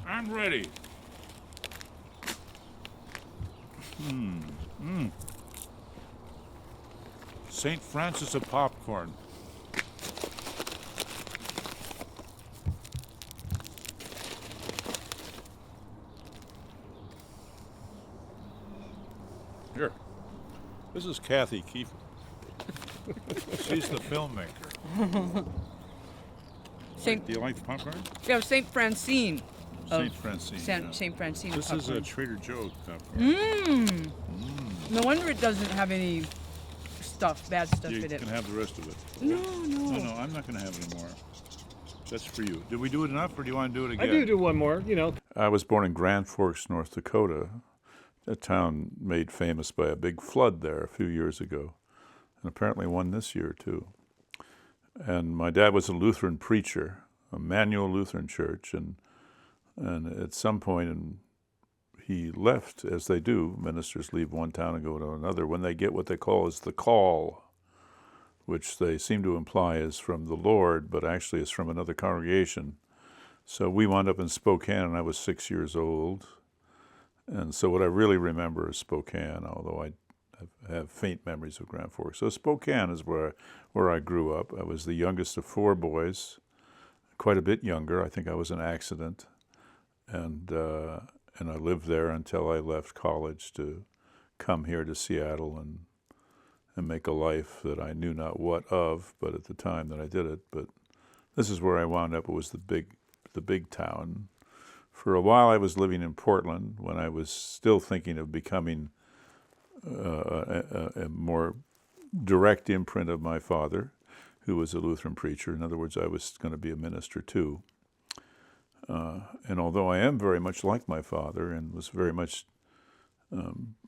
I'm ready. St. Francis of popcorn. Here. This is Kathy Kiefer. She's the filmmaker. Do you like the popcorn? Yeah, St. Francine. St. Francine. St. Francine. This popcorn. is a Trader Joe's popcorn. No wonder it doesn't have any bad stuff You in it. can have the rest of it. No. No, I'm not going to have any more. That's for you. Did we do it enough, or do you want to do it I again? do one more, I was born in Grand Forks, North Dakota, a town made famous by a big flood there a few years ago, and apparently one this year too. And my dad was a Lutheran preacher, a manual Lutheran church, and at some point he left, as they do. Ministers leave one town and go to another when they get what they call is the call, which they seem to imply is from the Lord, but actually is from another congregation. So we wound up in Spokane, and I was 6 years old. And so what I really remember is Spokane, although I have faint memories of Grand Forks. So Spokane is where I grew up. I was the youngest of four boys, quite a bit younger. I think I was an accident. And I lived there until I left college to come here to Seattle and make a life that I knew not what of, but at the time that I did it. But this is where I wound up. It was the big town. For a while I was living in Portland when I was still thinking of becoming a more direct imprint of my father, who was a Lutheran preacher. In other words, I was going to be a minister too. And although I am very much like my father and was very much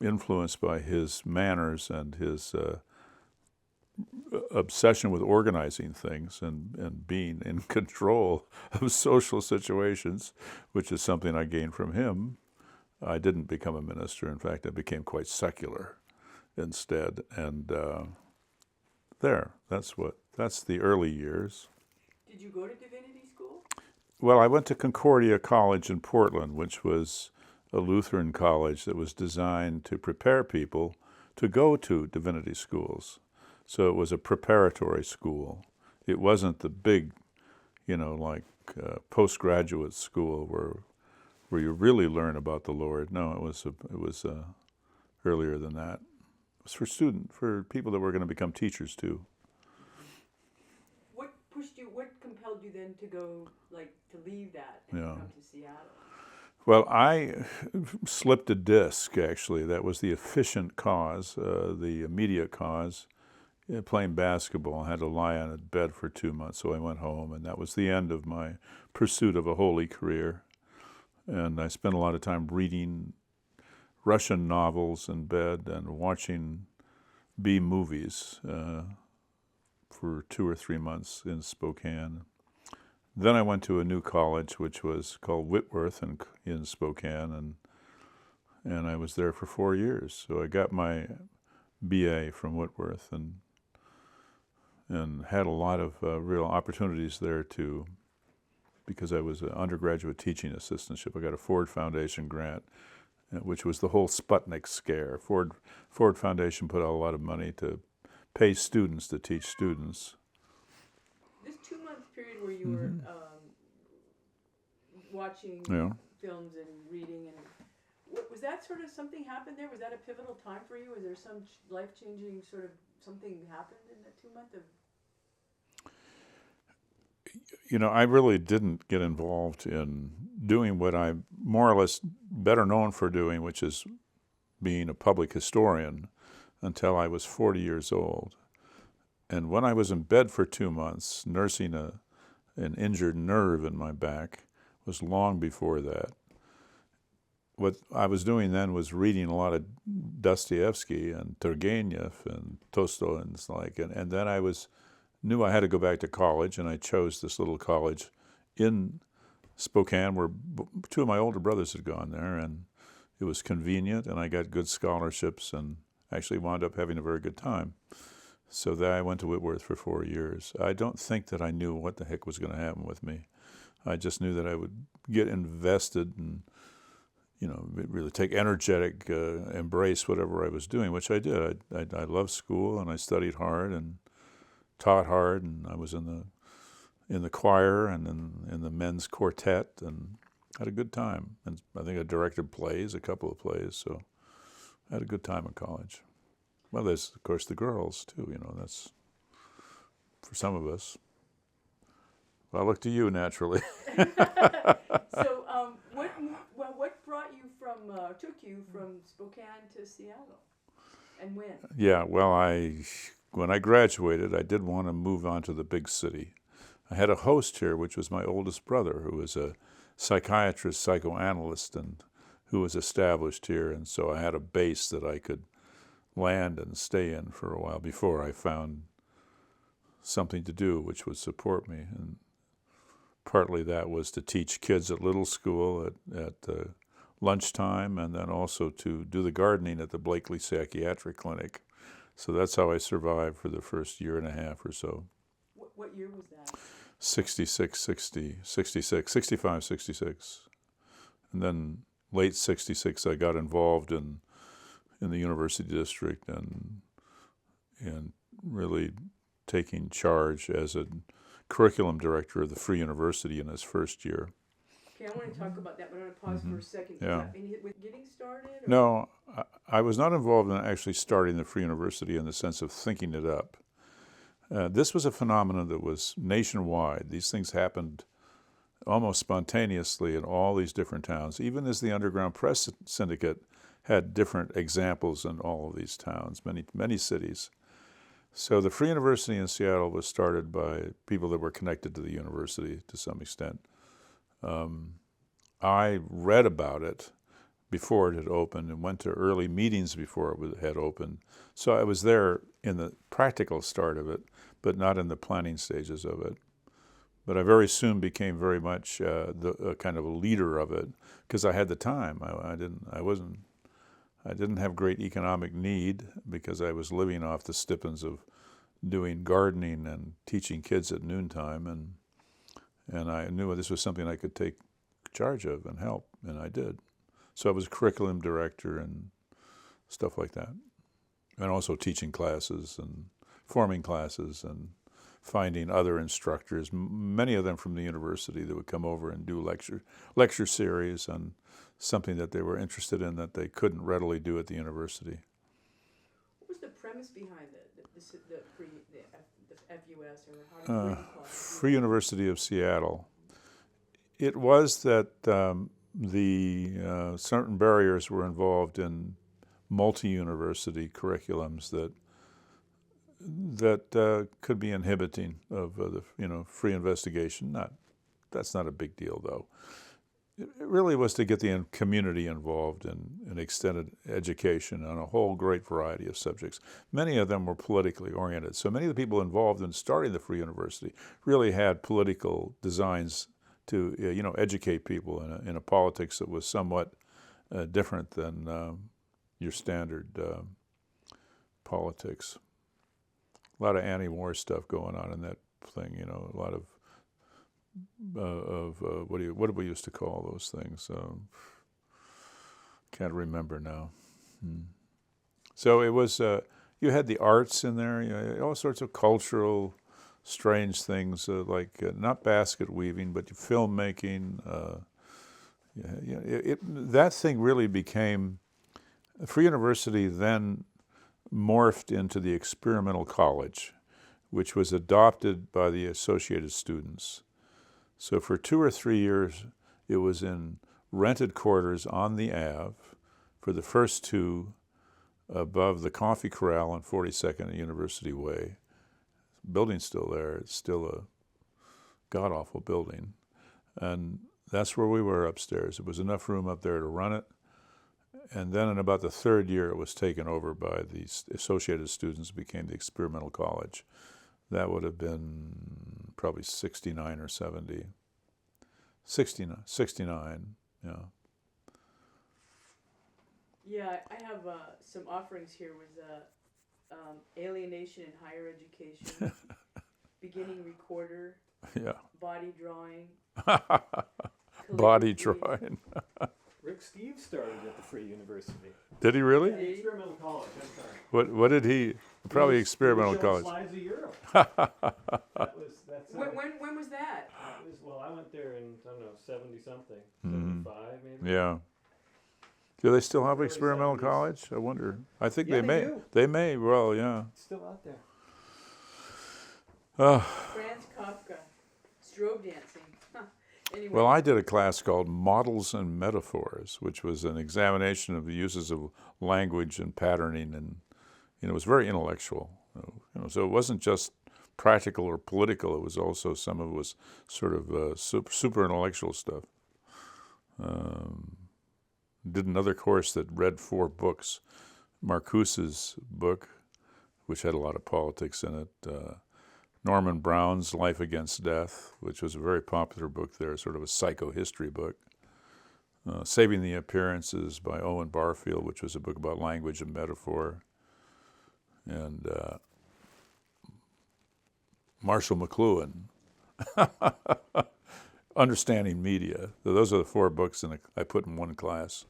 influenced by his manners and his obsession with organizing things and being in control of social situations, which is something I gained from him, I didn't become a minister. In fact, I became quite secular instead. And that's the early years. Did you go to divinity school? Well, I went to Concordia College in Portland, which was a Lutheran college that was designed to prepare people to go to divinity schools. So it was a preparatory school. It wasn't the big, postgraduate school where you really learn about the Lord. No, it was earlier than that. It was for people that were going to become teachers too. What compelled you then to go, to leave that and come to Seattle? Well, I slipped a disc, actually. That was the efficient cause, the immediate cause. Playing basketball, I had to lie on a bed for 2 months, so I went home, and that was the end of my pursuit of a holy career. And I spent a lot of time reading Russian novels in bed and watching B movies for 2 or 3 months in Spokane. Then I went to a new college, which was called Whitworth in Spokane, and I was there for 4 years. So I got my BA from Whitworth and had a lot of real opportunities there too, because I was an undergraduate teaching assistantship. I got a Ford Foundation grant, which was the whole Sputnik scare. Ford Foundation put out a lot of money to pay students to teach students. This 2-month period where you were watching films and reading, and was that sort of something happened there? Was that a pivotal time for you? Was there some life-changing sort of something happened in that 2 months of? I really didn't get involved in doing what I'm more or less better known for doing, which is being a public historian, until I was 40 years old. And when I was in bed for 2 months, nursing an injured nerve in my back, was long before that. What I was doing then was reading a lot of Dostoevsky and Turgenev and Tolstoy and like, and then I knew I had to go back to college, and I chose this little college in Spokane where 2 of my older brothers had gone there, and it was convenient, and I got good scholarships and actually wound up having a very good time. So then I went to Whitworth for 4 years. I don't think that I knew what the heck was going to happen with me. I just knew that I would get invested and, really take energetic, embrace whatever I was doing, which I did. I loved school, and I studied hard and taught hard, and I was in the choir and in the men's quartet, and had a good time. And I think I directed plays, a couple of plays, so I had a good time in college. Well, there's, of course, the girls, too, that's for some of us. Well, I look to you, naturally. So, what brought you took you from Spokane to Seattle, and when? Yeah, well, when I graduated, I did want to move on to the big city. I had a host here, which was my oldest brother, who was a psychiatrist, psychoanalyst, and who was established here, and so I had a base that I could land and stay in for a while before I found something to do which would support me. And partly that was to teach kids at little school at lunchtime, and then also to do the gardening at the Blakely Psychiatric Clinic. So that's how I survived for the first year and a half or so. What year was that? 65, 66. And then late 66, I got involved in the university district and really taking charge as a curriculum director of the Free University in his first year. Okay, I want to talk about that, but I want to pause for a second. Yeah. With getting started? Or? No, I was not involved in actually starting the Free University in the sense of thinking it up. This was a phenomenon that was nationwide. These things happened almost spontaneously in all these different towns, even as the Underground Press Syndicate had different examples in all of these towns, many cities. So the Free University in Seattle was started by people that were connected to the university to some extent. I read about it before it had opened and went to early meetings before it had opened. So I was there in the practical start of it, but not in the planning stages of it. But I very soon became very much the kind of a leader of it because I had the time. I didn't have great economic need because I was living off the stipends of doing gardening and teaching kids at noontime, and I knew this was something I could take charge of and help, and I did. So I was curriculum director and stuff like that, and also teaching classes and forming classes and finding other instructors, many of them from the university, that would come over and do lecture series on something that they were interested in that they couldn't readily do at the university. What was the premise behind the FUS, or how do you call it? Free University of Seattle. It was that certain barriers were involved in multi-university curriculums that could be inhibiting of the free investigation. That's not a big deal, though. It really was to get the community involved in extended education on a whole great variety of subjects. Many of them were politically oriented. So many of the people involved in starting the Free University really had political designs to educate people in a politics that was somewhat different than your standard politics. A lot of anti-war stuff going on in that thing. A lot of what do we used to call those things? Can't remember now. So it was. You had the arts in there. All sorts of cultural, strange things like not basket weaving, but filmmaking. That thing really became. Free University then morphed into the experimental college, which was adopted by the associated students. So for 2 or 3 years, it was in rented quarters on the Ave for the first 2 above the Coffee Corral on 42nd and University Way. The building's still there. It's still a god-awful building. And that's where we were upstairs. There was enough room up there to run it. And then in about the 3rd year, it was taken over by the associated students, became the experimental college. That would have been probably 69 or 70. 69, yeah. Yeah, I have some offerings here with alienation in higher education, beginning recorder, Yeah. body drawing, body calligraphy. drawing. Rick Steves started at the Free University. Did he really? Yeah, Did he? experimental college. I'm sorry. What did he? Probably He was experimental showing college. Slides of Europe. That's When was that? That was, well, I went there in, I don't know, 70 something, Mhm. 75 maybe. Yeah. Do they still have Early experimental 70s. college? I wonder. I think Yeah, they they may. do. They may. Well, yeah. It's still out there. Franz Kafka, strobe dancing. Huh. Anyway. Well, I did a class called Models and Metaphors, which was an examination of the uses of language and patterning, and it was very intellectual. So it wasn't just practical or political. It was also some of it was sort of super intellectual stuff. Did another course that read 4 books. Marcuse's book, which had a lot of politics in it. Norman Brown's Life Against Death, which was a very popular book there, sort of a psychohistory book. Saving the Appearances by Owen Barfield, which was a book about language and metaphor. And Marshall McLuhan, Understanding Media. So those are the 4 books I put in one class.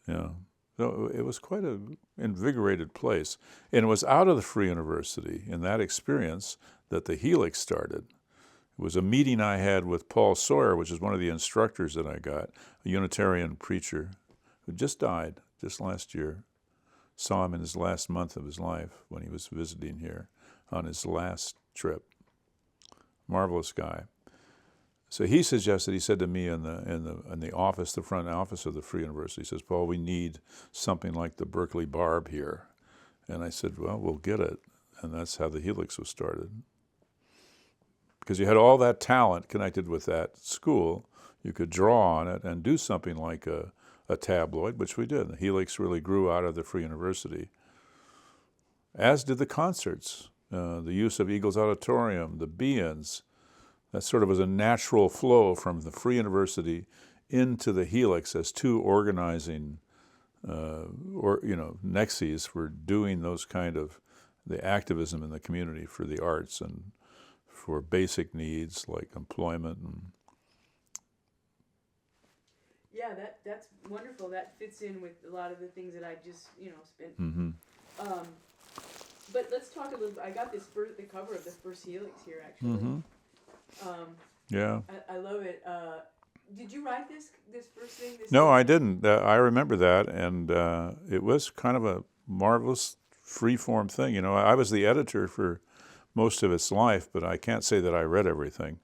Yeah. So it was quite an invigorated place. And it was out of the Free University, in that experience, that the Helix started. It was a meeting I had with Paul Sawyer, which is one of the instructors that I got, a Unitarian preacher who just died just last year. Saw him in his last month of his life when he was visiting here on his last trip. Marvelous guy. So he suggested, he said to me in the office, the front office of the Free University, he says, Paul, we need something like the Berkeley Barb here. And I said, well, we'll get it. And that's how the Helix was started. Because you had all that talent connected with that school. You could draw on it and do something like a tabloid, which we did. The Helix really grew out of the Free University, as did the concerts, the use of Eagle's Auditorium, the Be-Ins. That sort of was a natural flow from the Free University into the Helix as 2 organizing, nexes for doing those kind of the activism in the community for the arts and for basic needs like employment. And Yeah, that's wonderful. That fits in with a lot of the things that I just spent. mm-hmm. But let's talk a little. I got the cover of the first Helix here actually. Mm-hmm. Yeah. I love it. Did you write this first thing? No, I didn't. I remember that, and it was kind of a marvelous free-form thing. I was the editor for most of its life, but I can't say that I read everything.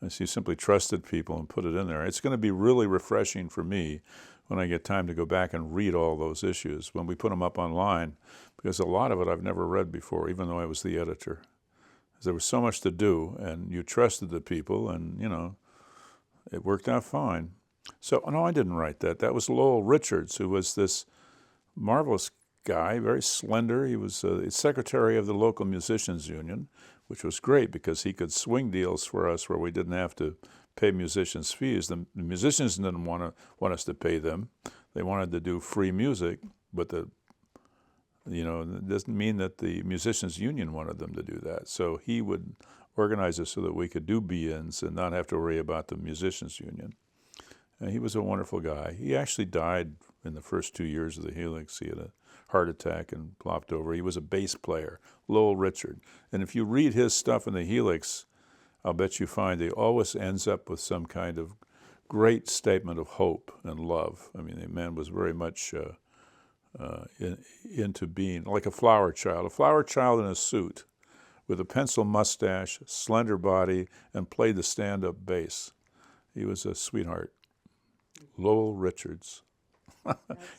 You simply trusted people and put it in there. It's going to be really refreshing for me when I get time to go back and read all those issues when we put them up online, because a lot of it I've never read before, even though I was the editor. There was so much to do, and you trusted the people, and, it worked out fine. So, no, I didn't write that. That was Lowell Richards, who was this marvelous guy, very slender. He was secretary of the local musicians union, which was great because he could swing deals for us where we didn't have to pay musicians' fees. The musicians didn't want us to pay them. They wanted to do free music, but it doesn't mean that the musicians union wanted them to do that. So he would organize us so that we could do be-ins and not have to worry about the musicians union. And he was a wonderful guy. He actually died in the first 2 years of the Helix. He had a heart attack and plopped over. He was a bass player, Lowell Richard. And if you read his stuff in the Helix, I'll bet you find he always ends up with some kind of great statement of hope and love. I mean, the man was very much into being like a flower child in a suit with a pencil mustache, slender body, and played the stand-up bass. He was a sweetheart. Lowell Richards.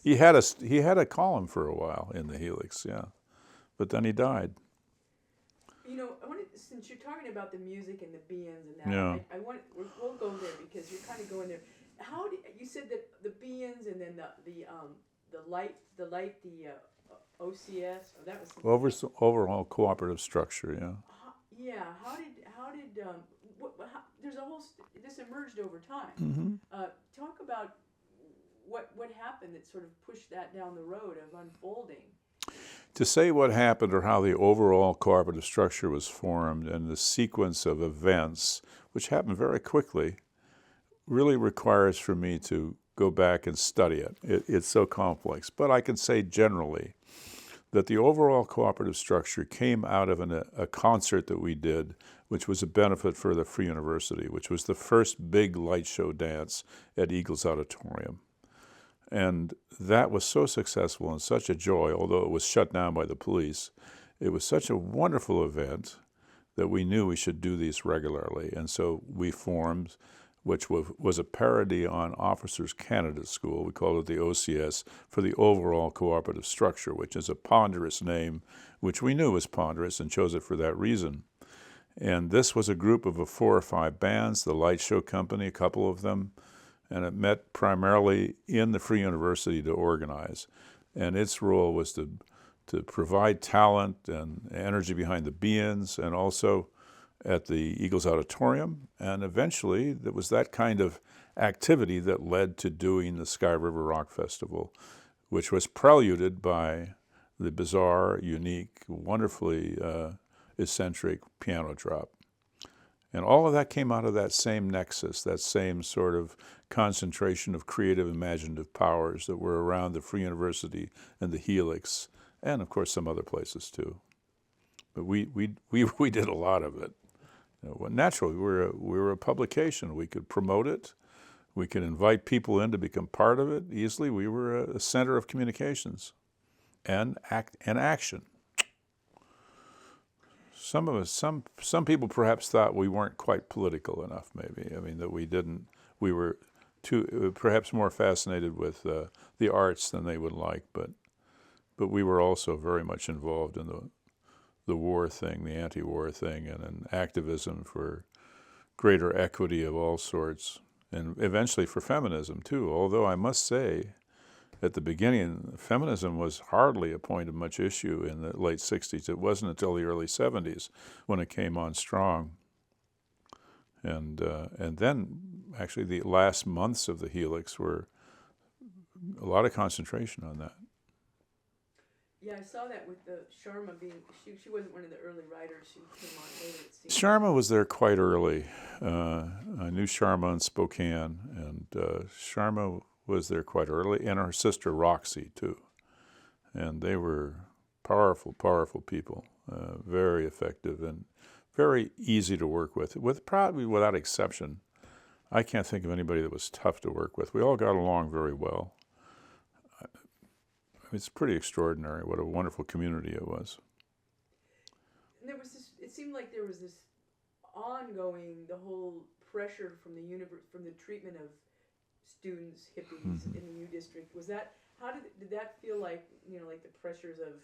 He had a column for a while in the Helix, yeah, but then he died. Since you're talking about the music and the be-ins and that, Yeah. we'll go there because you're kind of going there. You said that the be-ins and then the light, OCS, that was Overall cooperative structure, yeah. Yeah. How did there's a whole this emerged over time. Mm-hmm. Talk about what happened that sort of pushed that down the road of unfolding. To say what happened or how the overall cooperative structure was formed and the sequence of events, which happened very quickly, really requires for me to go back and study it. It's so complex. But I can say generally that the overall cooperative structure came out of a concert that we did, which was a benefit for the Free University, which was the first big light show dance at Eagles Auditorium. And that was so successful and such a joy, although it was shut down by the police. It was such a wonderful event that we knew we should do these regularly. And so we formed, which was a parody on Officers Candidate School. We called it the OCS for the Overall Cooperative Structure, which is a ponderous name, which we knew was ponderous and chose it for that reason. And this was a group of 4 or 5 bands, the Light Show Company, a couple of them, and it met primarily in the Free University to organize. And its role was to provide talent and energy behind the be-ins, and also at the Eagles Auditorium. And eventually, there was that kind of activity that led to doing the Sky River Rock Festival, which was preluded by the bizarre, unique, wonderfully eccentric piano drop. And all of that came out of that same nexus, that same sort of concentration of creative, imaginative powers that were around the Free University and the Helix, and of course some other places too. But we did a lot of it. You know, naturally, we were a publication. We could promote it. We could invite people in to become part of it easily. We were a center of communications and action. Some of us, some people perhaps thought we weren't quite political enough, maybe. I mean, that we were perhaps more fascinated with the arts than they would like, but we were also very much involved in the war thing, the anti-war thing, and an activism for greater equity of all sorts, and eventually for feminism too. Although I must say, at the beginning, feminism was hardly a point of much issue in the late 60s. It wasn't until the early 70s when it came on strong. And then, actually, the last months of the Helix were a lot of concentration on that. Yeah, I saw that with the Sharma being, she wasn't one of the early writers. She came on later, it seems. Sharma was there quite early. I knew Sharma in Spokane, and Sharma was there quite early, and her sister Roxy, too. And they were powerful, powerful people, very effective and very easy to work with probably without exception. I can't think of anybody that was tough to work with. We all got along very well. It's pretty extraordinary what a wonderful community it was. And there was this, it seemed like there was this ongoing, the whole pressure from the treatment of students, hippies in the U District. Was that, how did that feel like, like the pressures of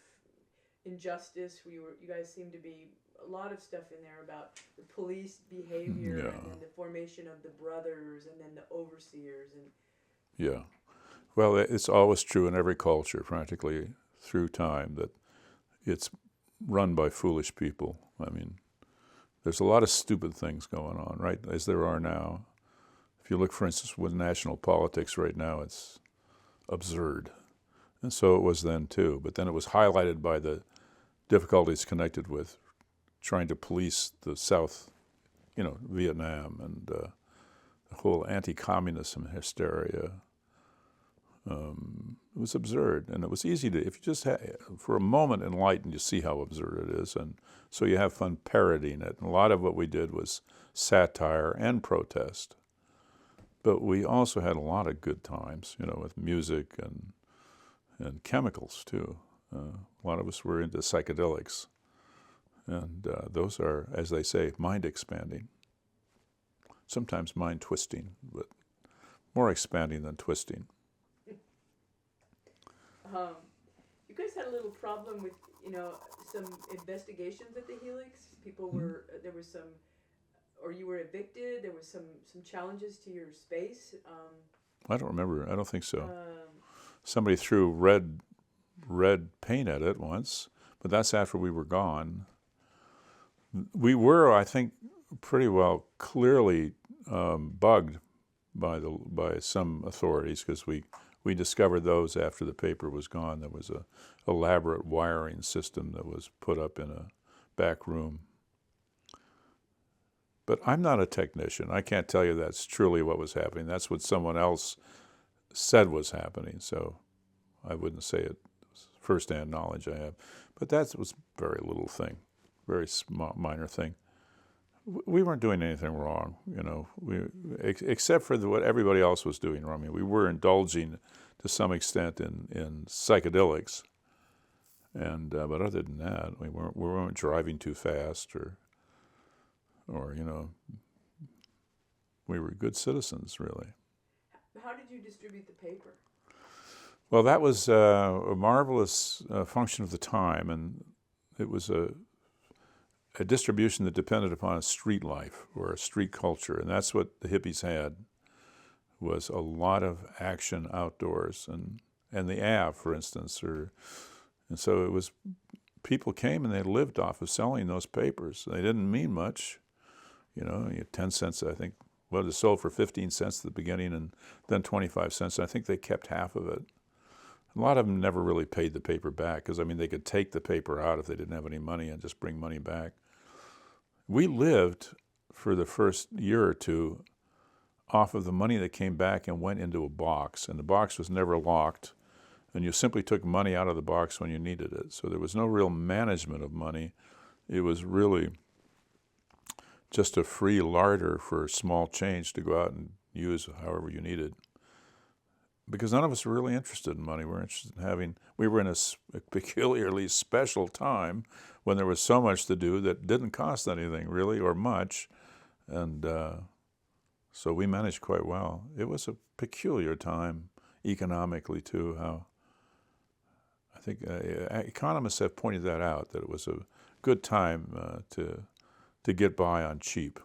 injustice? You guys seemed to be, a lot of stuff in there about the police behavior, and then the formation of the brothers, and then the overseers. Yeah. Well, it's always true in every culture, practically through time, that it's run by foolish people. I mean, there's a lot of stupid things going on, right, as there are now. If you look, for instance, with national politics right now, it's absurd. And so it was then, too. But then it was highlighted by the difficulties connected with trying to police the South, Vietnam, and the whole anti-communism hysteria. It was absurd, and it was easy to, if you just for a moment enlightened, you see how absurd it is, and so you have fun parodying it. And a lot of what we did was satire and protest, but we also had a lot of good times, with music and chemicals too. A lot of us were into psychedelics, and those are, as they say, mind expanding. Sometimes mind twisting, but more expanding than twisting. You guys had a little problem with, some investigations at the Helix. People were, there was some, or you were evicted. There was some challenges to your space. I don't remember. I don't think so. Somebody threw red paint at it once, but that's after we were gone. We were, I think, pretty well clearly bugged by some authorities, because we discovered those after the paper was gone. There was a elaborate wiring system that was put up in a back room. But I'm not a technician. I can't tell you that's truly what was happening. That's what someone else said was happening. So I wouldn't say it was first-hand knowledge I have. But that was very little thing, very small, minor thing. We weren't doing anything wrong, you know, except for what everybody else was doing wrong. I mean, we were indulging to some extent in psychedelics, and but other than that, we weren't driving too fast, or you know, we were good citizens, really. How did you distribute the paper? Well, that was a marvelous function of the time, and it was a distribution that depended upon a street life or a street culture, and that's what the hippies had, was a lot of action outdoors, and the Ave, for instance, and so it was, people came and they lived off of selling those papers. They didn't mean much, you know, 10 cents, I think, well, it was sold for 15 cents at the beginning and then 25 cents, and I think they kept half of it. A lot of them never really paid the paper back because, I mean, they could take the paper out if they didn't have any money and just bring money back. We lived for the first year or two off of the money that came back and went into a box, and the box was never locked, and you simply took money out of the box when you needed it. So there was no real management of money. It was really just a free larder for small change to go out and use however you needed. Because none of us were really interested in money. We were in a peculiarly special time when there was so much to do that didn't cost anything really or much. And so we managed quite well. It was a peculiar time economically too, how I think economists have pointed that out, that it was a good time to get by on cheap.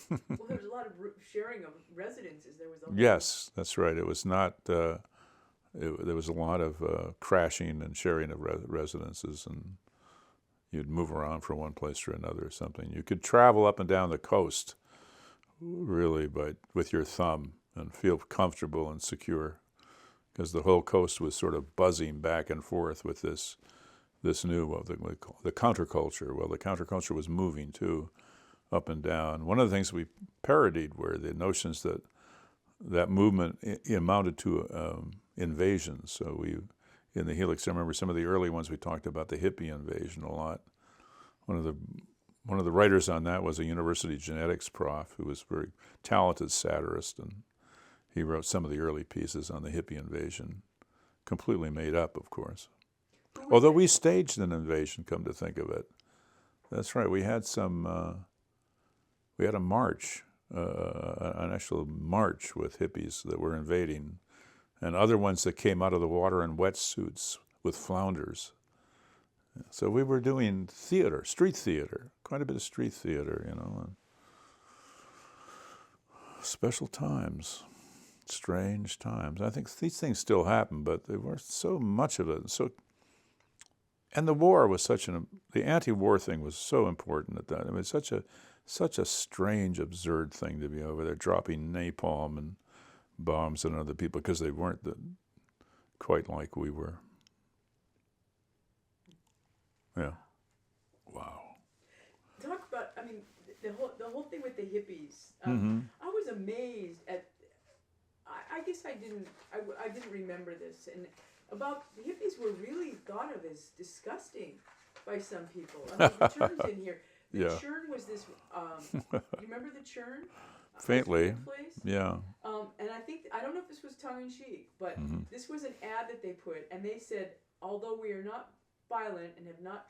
Well, there was a lot of sharing of residences. There was Yes, that's right. It was not. There was a lot of crashing and sharing of residences, and you'd move around from one place to another or something. You could travel up and down the coast, really, with your thumb and feel comfortable and secure, because the whole coast was sort of buzzing back and forth with this new the counterculture. Well, the counterculture was moving too, up and down. One of the things we parodied were the notions that movement amounted to invasions. So in the Helix, I remember some of the early ones we talked about the hippie invasion a lot. One of the writers on that was a university genetics prof who was a very talented satirist, and he wrote some of the early pieces on the hippie invasion, completely made up, of course. Although we staged an invasion, come to think of it. That's right. We had we had a march, an actual march with hippies that were invading, and other ones that came out of the water in wetsuits with flounders. So we were doing theater, street theater, quite a bit of street theater, you know. And special times, strange times. I think these things still happen, but there was so much of it. And the war was the anti-war thing was so important at that. I mean, such a strange, absurd thing to be over there dropping napalm and bombs on other people because they weren't quite like we were. Yeah. Wow. Talk about, I mean, the whole thing with the hippies. Mm-hmm. I was amazed at. I guess I didn't remember this, and about the hippies were really thought of as disgusting by some people. I mean, the term's in here. The churn was this. You remember the churn? Faintly. Yeah. And I don't know if this was tongue in cheek, but this was an ad that they put, and they said, although we are not violent and have not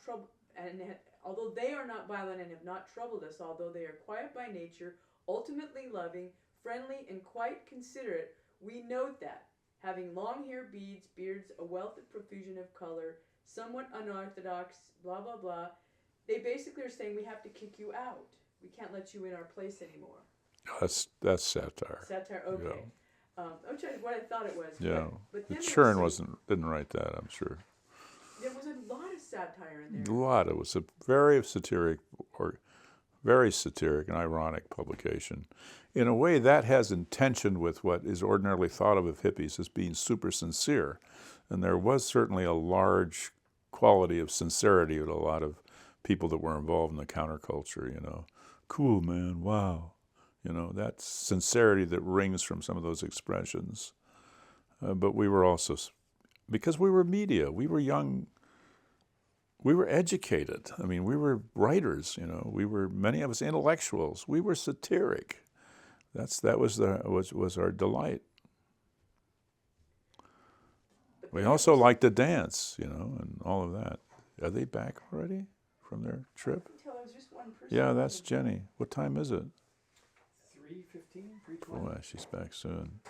although they are not violent and have not troubled us, although they are quiet by nature, ultimately loving, friendly, and quite considerate, we note that, having long hair, beards, a wealth of profusion of color, somewhat unorthodox, blah, blah, blah, they basically are saying we have to kick you out. We can't let you in our place anymore. That's satire. Satire, okay. Yeah. Which is what I thought it was. Yeah. But the churn didn't write that, I'm sure. There was a lot of satire in there. A lot. It was a very satiric and ironic publication. In a way, that has in tension with what is ordinarily thought of hippies as being super sincere. And there was certainly a large quality of sincerity with a lot of people that were involved in the counterculture, you know. cool, man, wow. You know, that sincerity that rings from some of those expressions. But we were also, because we were media, we were young, we were educated. I mean, we were writers, you know, we were, many of us, intellectuals. We were satiric. That was our delight. We also liked to dance, you know, and all of that. Are they back already from their trip? I can tell there's just one person. Yeah, that's Jenny. What time is it? 3:15, 3:20. Oh, she's back soon.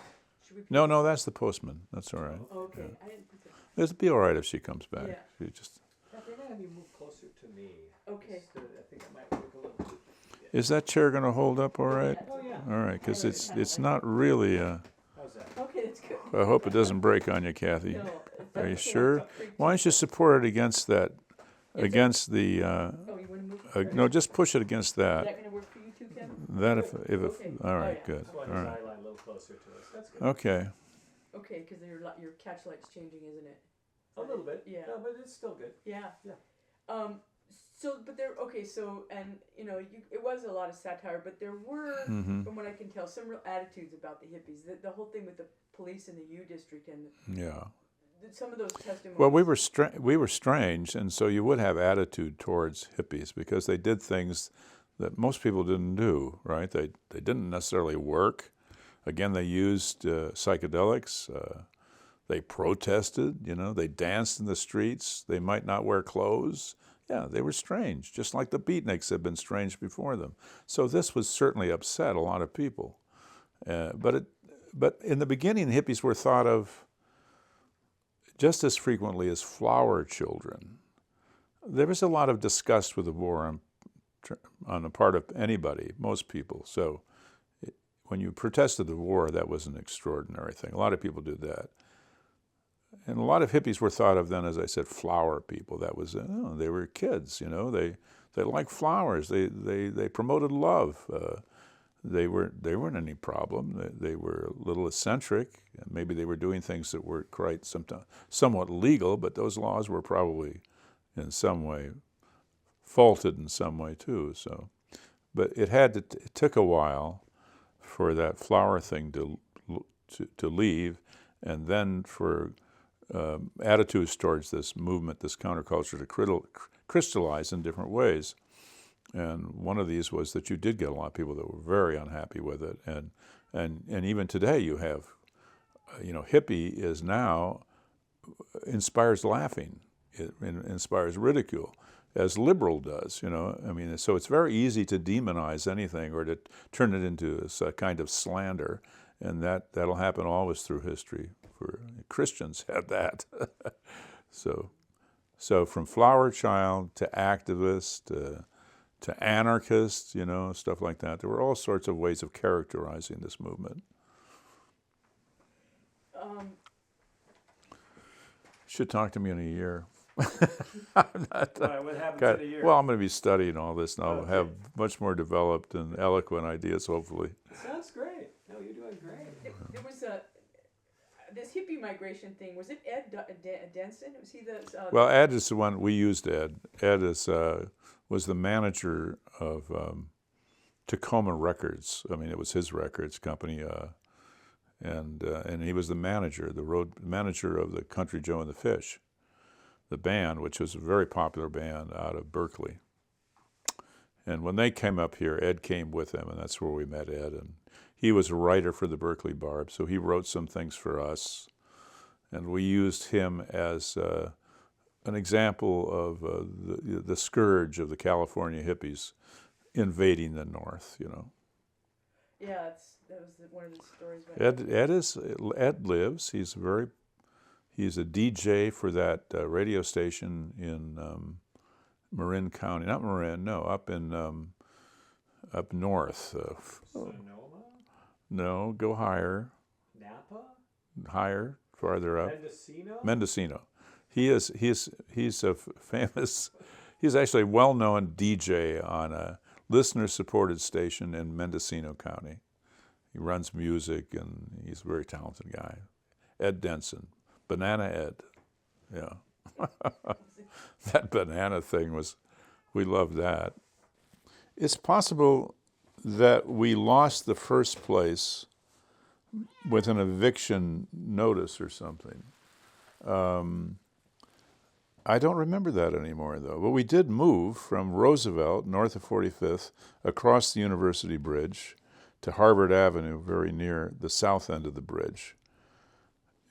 Should we No, that's the postman. That's all right. Oh, okay, Yeah. I didn't put that. It'll be all right if she comes back. Yeah. She just, If they're gonna be moved closer to me. Okay. I think it might work a little too. is that chair going to hold up all right? Oh, yeah. All right, because it's not really. How's that? Okay, that's good. I hope it doesn't break on you, Kathy. No, Are you that's sure? pretty Why don't you support it against that, against the? Oh, you want to move? No, just push it against Is that. that going to work for you too, Kevin? That if Okay. all right, Oh, yeah. good. Just want All his right. eye line a little closer to us. That's good. Okay. Okay, because your catch light's changing, isn't it? A little bit. Yeah. No, but it's still good. Yeah. Yeah. And you know, it was a lot of satire, but there were, Mm-hmm. from what I can tell, some real attitudes about the hippies. The whole thing with the police in the U district and Yeah. some of those testimonies. Well, we were strange, and so you would have attitude towards hippies because they did things that most people didn't do. Right? They didn't necessarily work. Again, they used psychedelics. They protested. You know, they danced in the streets. They might not wear clothes. Yeah, they were strange, just like the beatniks had been strange before them. So this was certainly upset a lot of people. But in the beginning, hippies were thought of just as frequently as flower children. There was a lot of disgust with the war on the part of anybody, most people. So when you protested the war, that was an extraordinary thing. A lot of people did that. And a lot of hippies were thought of then, as I said, flower people. That was, they were kids, you know. They liked flowers. They promoted love. They weren't any problem. They were a little eccentric. Maybe they were doing things that were quite somewhat legal, but those laws were probably in some way faulted in some way too. So, but it took a while for that flower thing to leave, and then for attitudes towards this movement, this counterculture, to crystallize in different ways. And one of these was that you did get a lot of people that were very unhappy with it, and even today you have, hippie is now inspires laughing, it inspires ridicule, as liberal does. I mean, so it's very easy to demonize anything or to turn it into a kind of slander, and that'll happen always through history. For Christians had that. So from flower child to activist to anarchist, stuff like that. There were all sorts of ways of characterizing this movement. Should talk to me in a year. I'm not, Why, what happens in a year? well, I'm going to be studying all this, and I'll Okay. have much more developed and eloquent ideas, hopefully. Sounds great. No, you're doing great. There was this hippie migration thing. Was it Ed Denson? Was he the? Well, Ed is the one we used. Ed was the manager of Tacoma Records. I mean, it was his records company, and he was the manager, the road manager of the Country Joe and the Fish, the band, which was a very popular band out of Berkeley. And when they came up here, Ed came with them, and that's where we met Ed. And he was a writer for the Berkeley Barb, so he wrote some things for us, and we used him as an example of the scourge of the California hippies invading the North. Yeah, that was one of the stories. About Ed lives. He's a DJ for that radio station in Marin County. Not Marin, no, up north. Sonoma? No, go higher. Napa? Higher, farther up. Mendocino? Mendocino. He's a famous. He's actually a well-known DJ on a listener-supported station in Mendocino County. He runs music, and he's a very talented guy. Ed Denson, Banana Ed. Yeah. That banana thing we loved that. It's possible that we lost the first place with an eviction notice or something. I don't remember that anymore, though. But we did move from Roosevelt, north of 45th, across the University Bridge to Harvard Avenue, very near the south end of the bridge.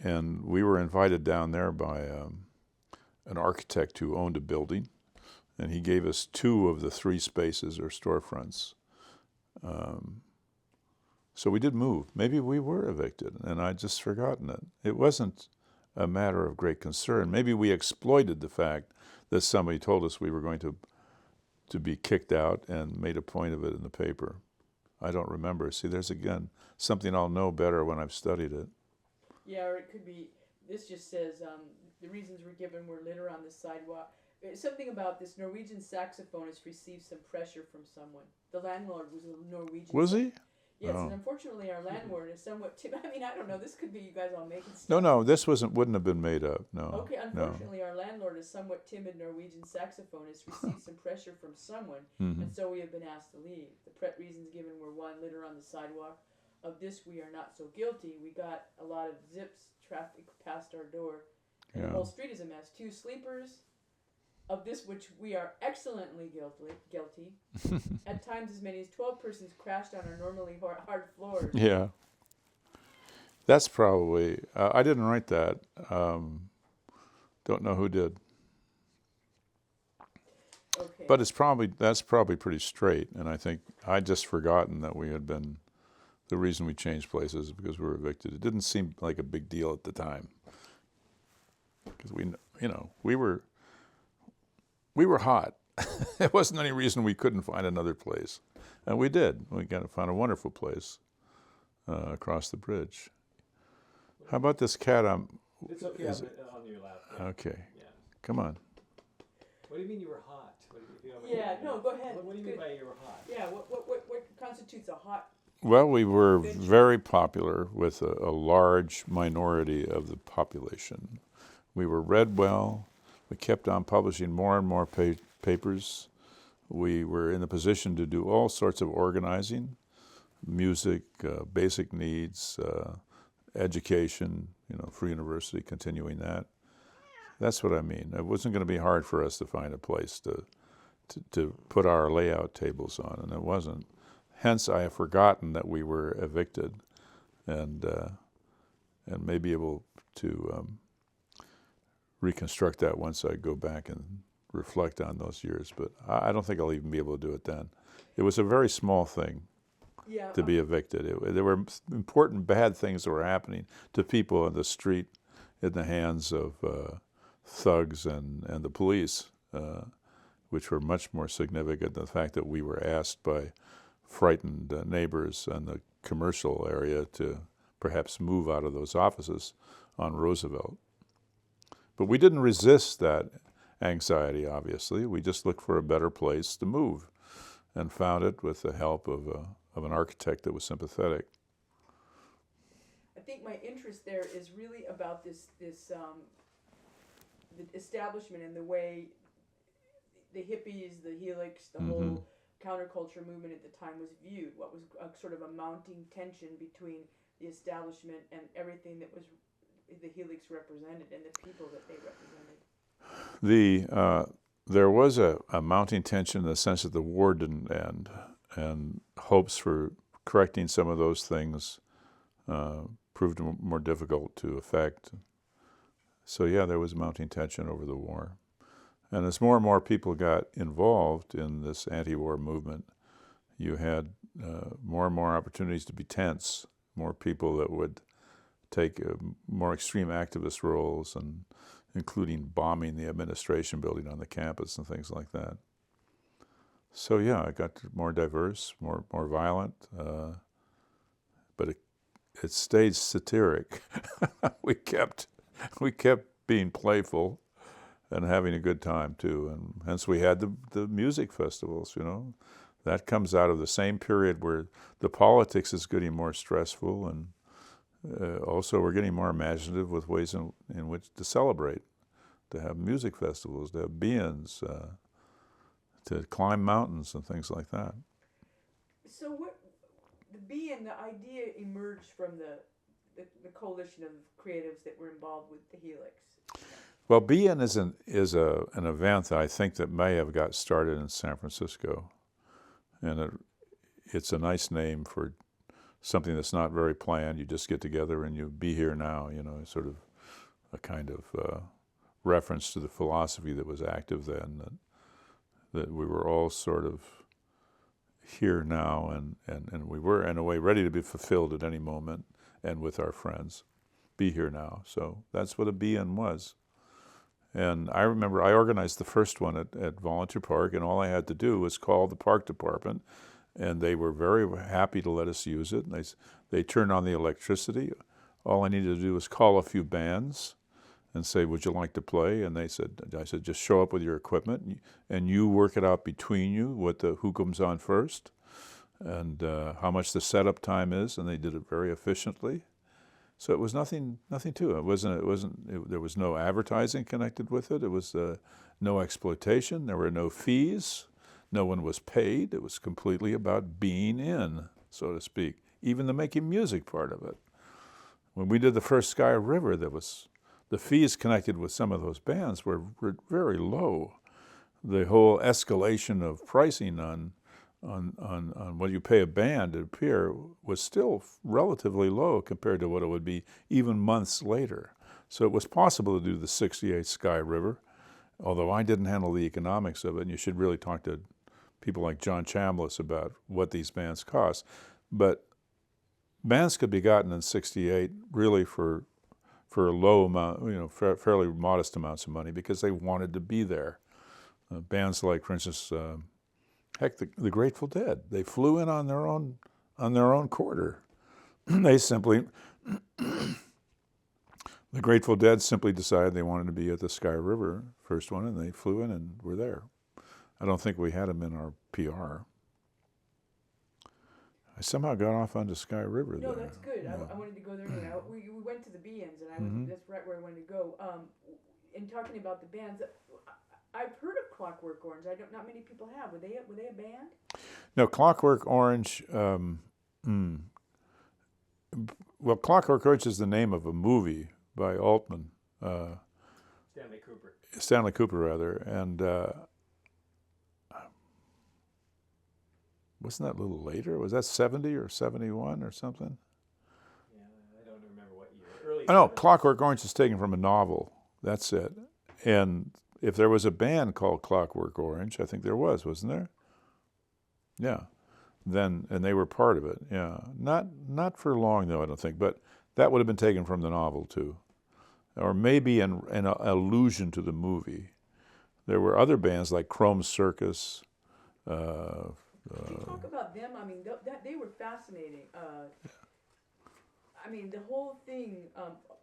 And we were invited down there by an architect who owned a building, and he gave us 2 of the 3 spaces or storefronts. So we did move. Maybe we were evicted, and I'd just forgotten it. It wasn't a matter of great concern. Maybe we exploited the fact that somebody told us we were going to be kicked out and made a point of it in the paper. I don't remember. See, there's again something I'll know better when I've studied it. Yeah, or it could be, this just says, the reasons were given were litter on the sidewalk. Something about this Norwegian saxophonist received some pressure from someone. The landlord was a Norwegian. Was he? Yes, Oh. and unfortunately our landlord is somewhat I mean, I don't know, this could be you guys all making stuff. No, this wouldn't have been made up, no. Okay, unfortunately our landlord is somewhat timid Norwegian saxophonist, received some pressure from someone, Mm-hmm. and so we have been asked to leave. The reasons given were 1, litter on the sidewalk. Of this we are not so guilty. We got a lot of zips, traffic past our door, and the whole street is a mess. 2, sleepers. Of this which we are excellently guilty. At times as many as 12 persons crashed on our normally hard floors. Yeah. That's probably, I didn't write that. Don't know who did. Okay. But that's probably pretty straight, and I think I'd just forgotten that we had been, the reason we changed places is because we were evicted. It didn't seem like a big deal at the time. Because we were hot. There wasn't any reason we couldn't find another place. And we did. We found a wonderful place across the bridge. How about this cat? It's okay, Is on your lap. Okay. Yeah. Come on. What do you mean you were hot? Yeah, no, go ahead. What do you mean by you were hot? Yeah, what constitutes a hot? Well, we were very popular with a large minority of the population. We were read well. We kept on publishing more and more papers. We were in a position to do all sorts of organizing, music, basic needs, education, Free University, continuing that. That's what I mean. It wasn't going to be hard for us to find a place to put our layout tables on, and it wasn't. Hence, I have forgotten that we were evicted, and may be able to reconstruct that once I go back and reflect on those years. But I don't think I'll even be able to do it then. It was a very small thing to be evicted. There were important bad things that were happening to people in the street in the hands of thugs and the police, which were much more significant than the fact that we were asked by frightened neighbors in the commercial area to perhaps move out of those offices on Roosevelt. But we didn't resist that anxiety, obviously. We just looked for a better place to move and found it with the help of an architect that was sympathetic. I think my interest there is really about the establishment and the way the hippies, the Helix, the whole counterculture movement at the time was viewed. What was sort of a mounting tension between the establishment and everything that was the Helix represented and the people that they represented. There was a mounting tension in the sense that the war didn't end, and hopes for correcting some of those things proved more difficult to effect. So yeah, there was mounting tension over the war. And as more and more people got involved in this anti-war movement, you had more and more opportunities to be tense, more people that would take more extreme activist roles, and including bombing the administration building on the campus and things like that. So yeah, it got more diverse, more violent, but it stayed satiric. we kept being playful and having a good time too, and hence we had the music festivals. That comes out of the same period where the politics is getting more stressful, and also we're getting more imaginative with ways in which to celebrate, to have music festivals, to have be-ins, to climb mountains and things like that. So what the idea emerged from the coalition of creatives that were involved with the Helix. Well, Be-In is an event that I think that may have got started in San Francisco, and it's a nice name for something that's not very planned. You just get together and you be here now, sort of a kind of reference to the philosophy that was active then, that we were all sort of here now, and we were in a way ready to be fulfilled at any moment, and with our friends, be here now. So that's what a Be-In was. And I remember I organized the first one at Volunteer Park, and all I had to do was call the park department, and they were very happy to let us use it. And they turned on the electricity. All I needed to do was call a few bands and say, would you like to play? And I said, just show up with your equipment, and you work it out between you, who comes on first, and how much the setup time is, and they did it very efficiently. So it was nothing to it. There was no advertising connected with it. It was no exploitation. There were no fees. No one was paid. It was completely about being in, so to speak. Even the making music part of it. When we did the first Sky River, the fees connected with some of those bands were very low. The whole escalation of pricing on what you pay a band to appear was still relatively low compared to what it would be even months later. So it was possible to do the 68 Sky River, although I didn't handle the economics of it, and you should really talk to people like John Chambliss about what these bands cost. But bands could be gotten in 68 really for a low amount, fairly modest amounts of money, because they wanted to be there. Bands like, for instance, the Grateful Dead, they flew in on their own quarter. The Grateful Dead simply decided they wanted to be at the Sky River, first one, and they flew in and were there. I don't think we had them in our PR. I somehow got off onto Sky River there. No, that's good. Yeah. I wanted to go there anyway. We went to the Be-Ins, and that's right where I wanted to go. In talking about the bands, I've heard of Clockwork Orange. Not many people have. Were they a band? No, Clockwork Orange. Well, Clockwork Orange is the name of a movie by Altman. Stanley Cooper, and wasn't that a little later? Was that 70 or 71 or something? Yeah, I don't remember what year. Early. I know Clockwork Orange is taken from a novel. That's it. And if there was a band called Clockwork Orange, I think there was, wasn't there? Yeah. And they were part of it. Yeah. Not for long though, I don't think. But that would have been taken from the novel too, or maybe an allusion to the movie. There were other bands like Chrome Circus. Can you talk about them? I mean, they were fascinating. I mean, the whole thing.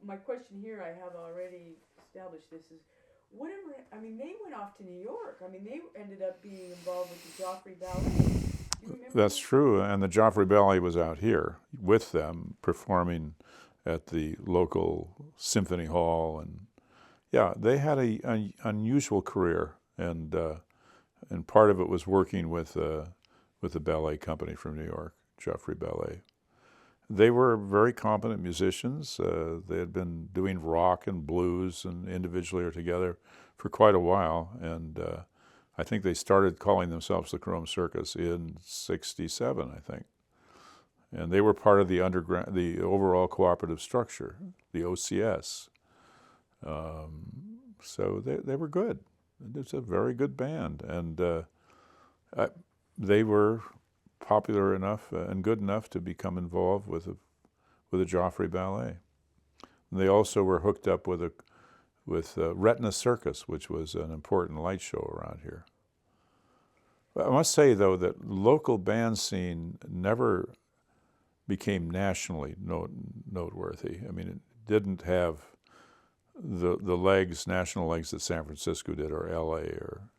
My question here, I have already established this, is whatever. I mean, they went off to New York. I mean, they ended up being involved with the Joffrey Ballet. Do you remember That's that? true, and the Joffrey Ballet was out here with them, performing at the local symphony hall, and yeah, they had an unusual career, and part of it was working with the ballet company from New York, Joffrey Ballet. They were very competent musicians. They had been doing rock and blues and individually or together for quite a while, and I think they started calling themselves the Chrome Circus in '67, I think. And they were part of the overall Cooperative Structure, the OCS. So they were good. It's a very good band, and they were popular enough and good enough to become involved with the Joffrey Ballet. And they also were hooked up with Retina Circus, which was an important light show around here. I must say, though, that local band scene never became nationally noteworthy. I mean, it didn't have the national legs that San Francisco did, or LA, or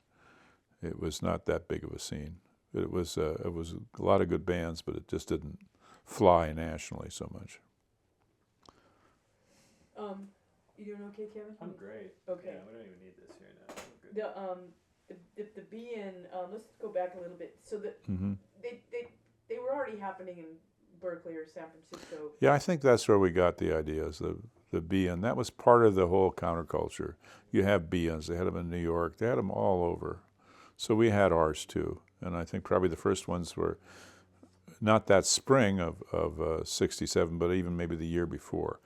it was not that big of a scene. It was a lot of good bands, but it just didn't fly nationally so much. You doing okay, Kevin? I'm great. Okay. Yeah, we don't even need this here now. We're good. the be-in, let's go back a little bit. So that Mm-hmm. they were already happening in Berkeley or San Francisco. Yeah, I think that's where we got the ideas, the be-in. That was part of the whole counterculture. You have be-ins. They had them in New York. They had them all over. So we had ours too. And I think probably the first ones were not that spring of 67, but even maybe the year before.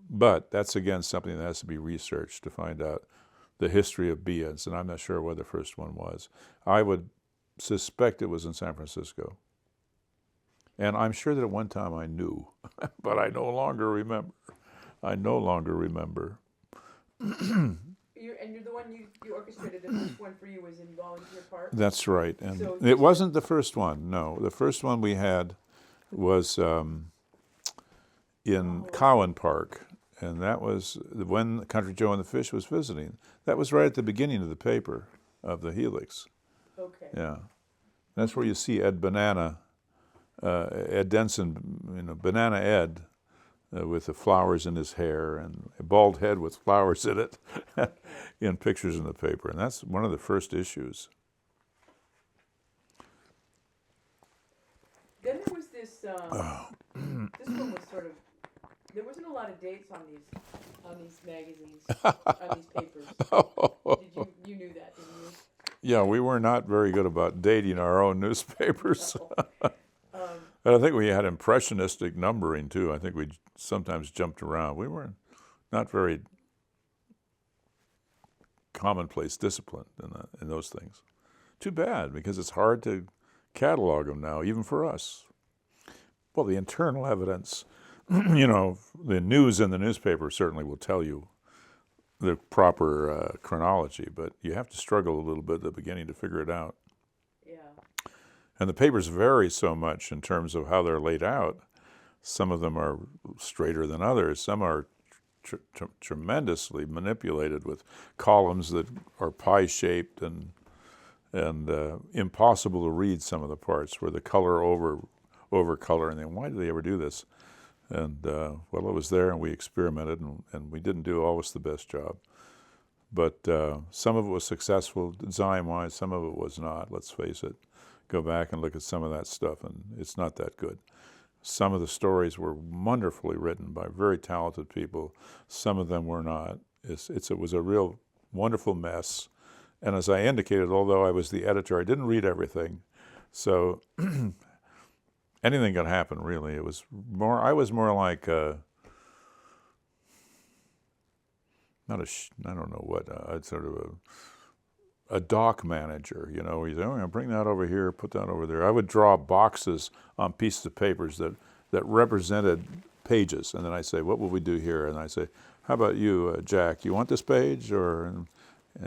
But that's, again, something that has to be researched to find out the history of be-ins, and I'm not sure what the first one was. I would suspect it was in San Francisco. And I'm sure that at one time I knew, but I no longer remember. I no longer remember. You're the one you orchestrated. The first one for you was in Volunteer Park. That's right. And So it wasn't the first one, no. The first one we had was in Cowan Park, and that was when Country Joe and the Fish was visiting. That was right at the beginning of the paper, of the Helix. Okay. Yeah. That's where you see Ed Denson, Banana Ed, with the flowers in his hair and a bald head with flowers in it in pictures in the paper. And that's one of the first issues. Then there was this. This one was sort of. There wasn't a lot of dates on these magazines, on these papers. You knew that, didn't you? Yeah, we were not very good about dating our own newspapers. No. And I think we had impressionistic numbering too. I think we sometimes jumped around. We were not very commonplace disciplined in those things. Too bad, because it's hard to catalog them now, even for us. Well, the internal evidence, the news in the newspaper certainly will tell you the proper chronology, but you have to struggle a little bit at the beginning to figure it out. Yeah. And the papers vary so much in terms of how they're laid out. Some of them are straighter than others. Some are tremendously manipulated with columns that are pie-shaped and impossible to read some of the parts where the color over color. And then why did they ever do this? And well, it was there, and we experimented, and we didn't do always the best job. But some of it was successful design-wise, some of it was not, let's face it. Go back and look at some of that stuff, and it's not that good. Some of the stories were wonderfully written by very talented people. Some of them were not. It was a real wonderful mess. And as I indicated, although I was the editor, I didn't read everything. So anything could happen, really. I was more like I don't know what, sort of a dock manager, where you say, oh, I'm going to bring that over here, put that over there. I would draw boxes on pieces of papers that represented pages, and then I say, what will we do here? And I say, how about you, Jack? You want this page, and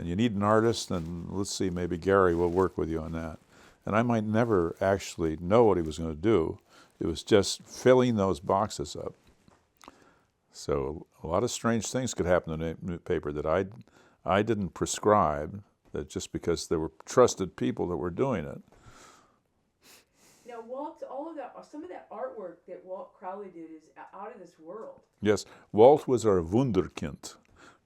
you need an artist, and let's see, maybe Gary will work with you on that. And I might never actually know what he was going to do. It was just filling those boxes up. So a lot of strange things could happen in a newspaper that I didn't prescribe, that just because there were trusted people that were doing it. Now, Walt, some of that artwork that Walt Crowley did is out of this world. Yes, Walt was our Wunderkind.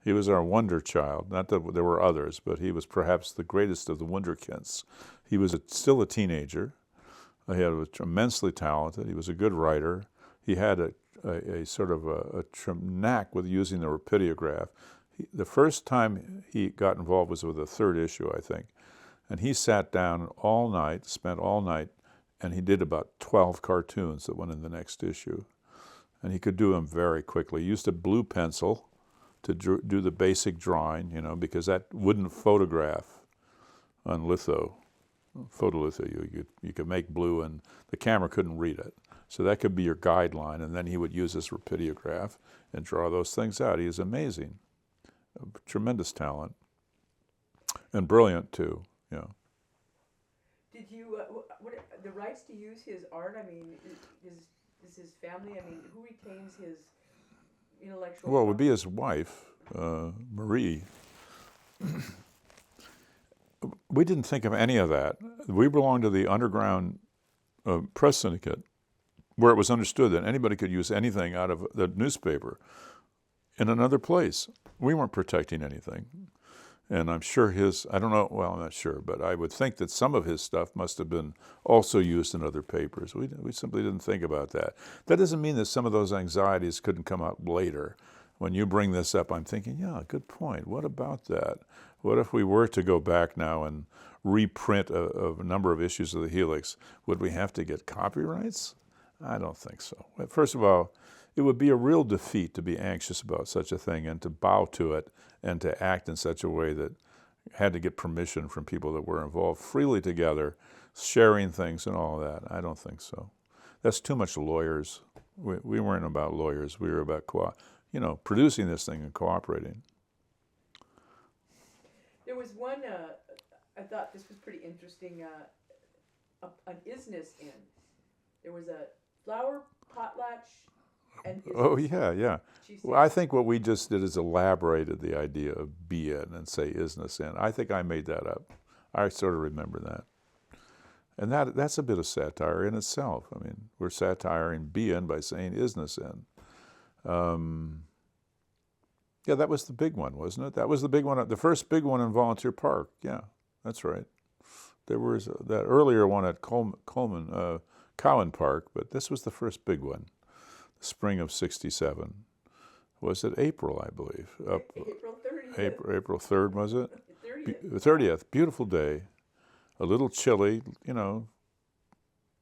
He was our wonder child. Not that there were others, but he was perhaps the greatest of the Wunderkinds. He was still a teenager. He was immensely talented. He was a good writer. He had a sort of a knack with using the rapidograph. The first time he got involved was with the third issue, I think. And he sat down all night, spent all night, and he did about 12 cartoons that went in the next issue. And he could do them very quickly. He used a blue pencil to do the basic drawing, because that wouldn't photograph on photolitho. You could make blue, and the camera couldn't read it. So that could be your guideline, and then he would use this rapidograph and draw those things out. He is amazing. Tremendous talent, and brilliant too. Yeah. Did you the rights to use his art? I mean, is his family? I mean, who retains his intellectual? Well, it would be his wife, Marie. We didn't think of any of that. We belonged to the underground press syndicate, where it was understood that anybody could use anything out of the newspaper in another place. We weren't protecting anything. And I'm sure I don't know, well, I'm not sure, but I would think that some of his stuff must have been also used in other papers. We simply didn't think about that. That doesn't mean that some of those anxieties couldn't come out later. When you bring this up, I'm thinking, yeah, good point. What about that? What if we were to go back now and reprint a number of issues of the Helix? Would we have to get copyrights? I don't think so. First of all, it would be a real defeat to be anxious about such a thing and to bow to it and to act in such a way that had to get permission from people that were involved freely together, sharing things and all that. I don't think so. That's too much lawyers. We weren't about lawyers. We were about producing this thing and cooperating. There was one, I thought this was pretty interesting, an Isness-In. There was a flower potlatch and Oh, yeah. She's Well, I think what we just did is elaborated the idea of be in and say Isness-In. I think I made that up. I sort of remember that. And that's a bit of satire in itself. I mean, we're satiring be in by saying Isness-In. Yeah, that was the big one, wasn't it? That was the big one, the first big one in Volunteer Park. Yeah, that's right. There was that earlier one at Cowan Park, but this was the first big one, the spring of '67. Was it April, I believe? April 30th. April 3rd, was it? 30th. 30th, beautiful day. A little chilly,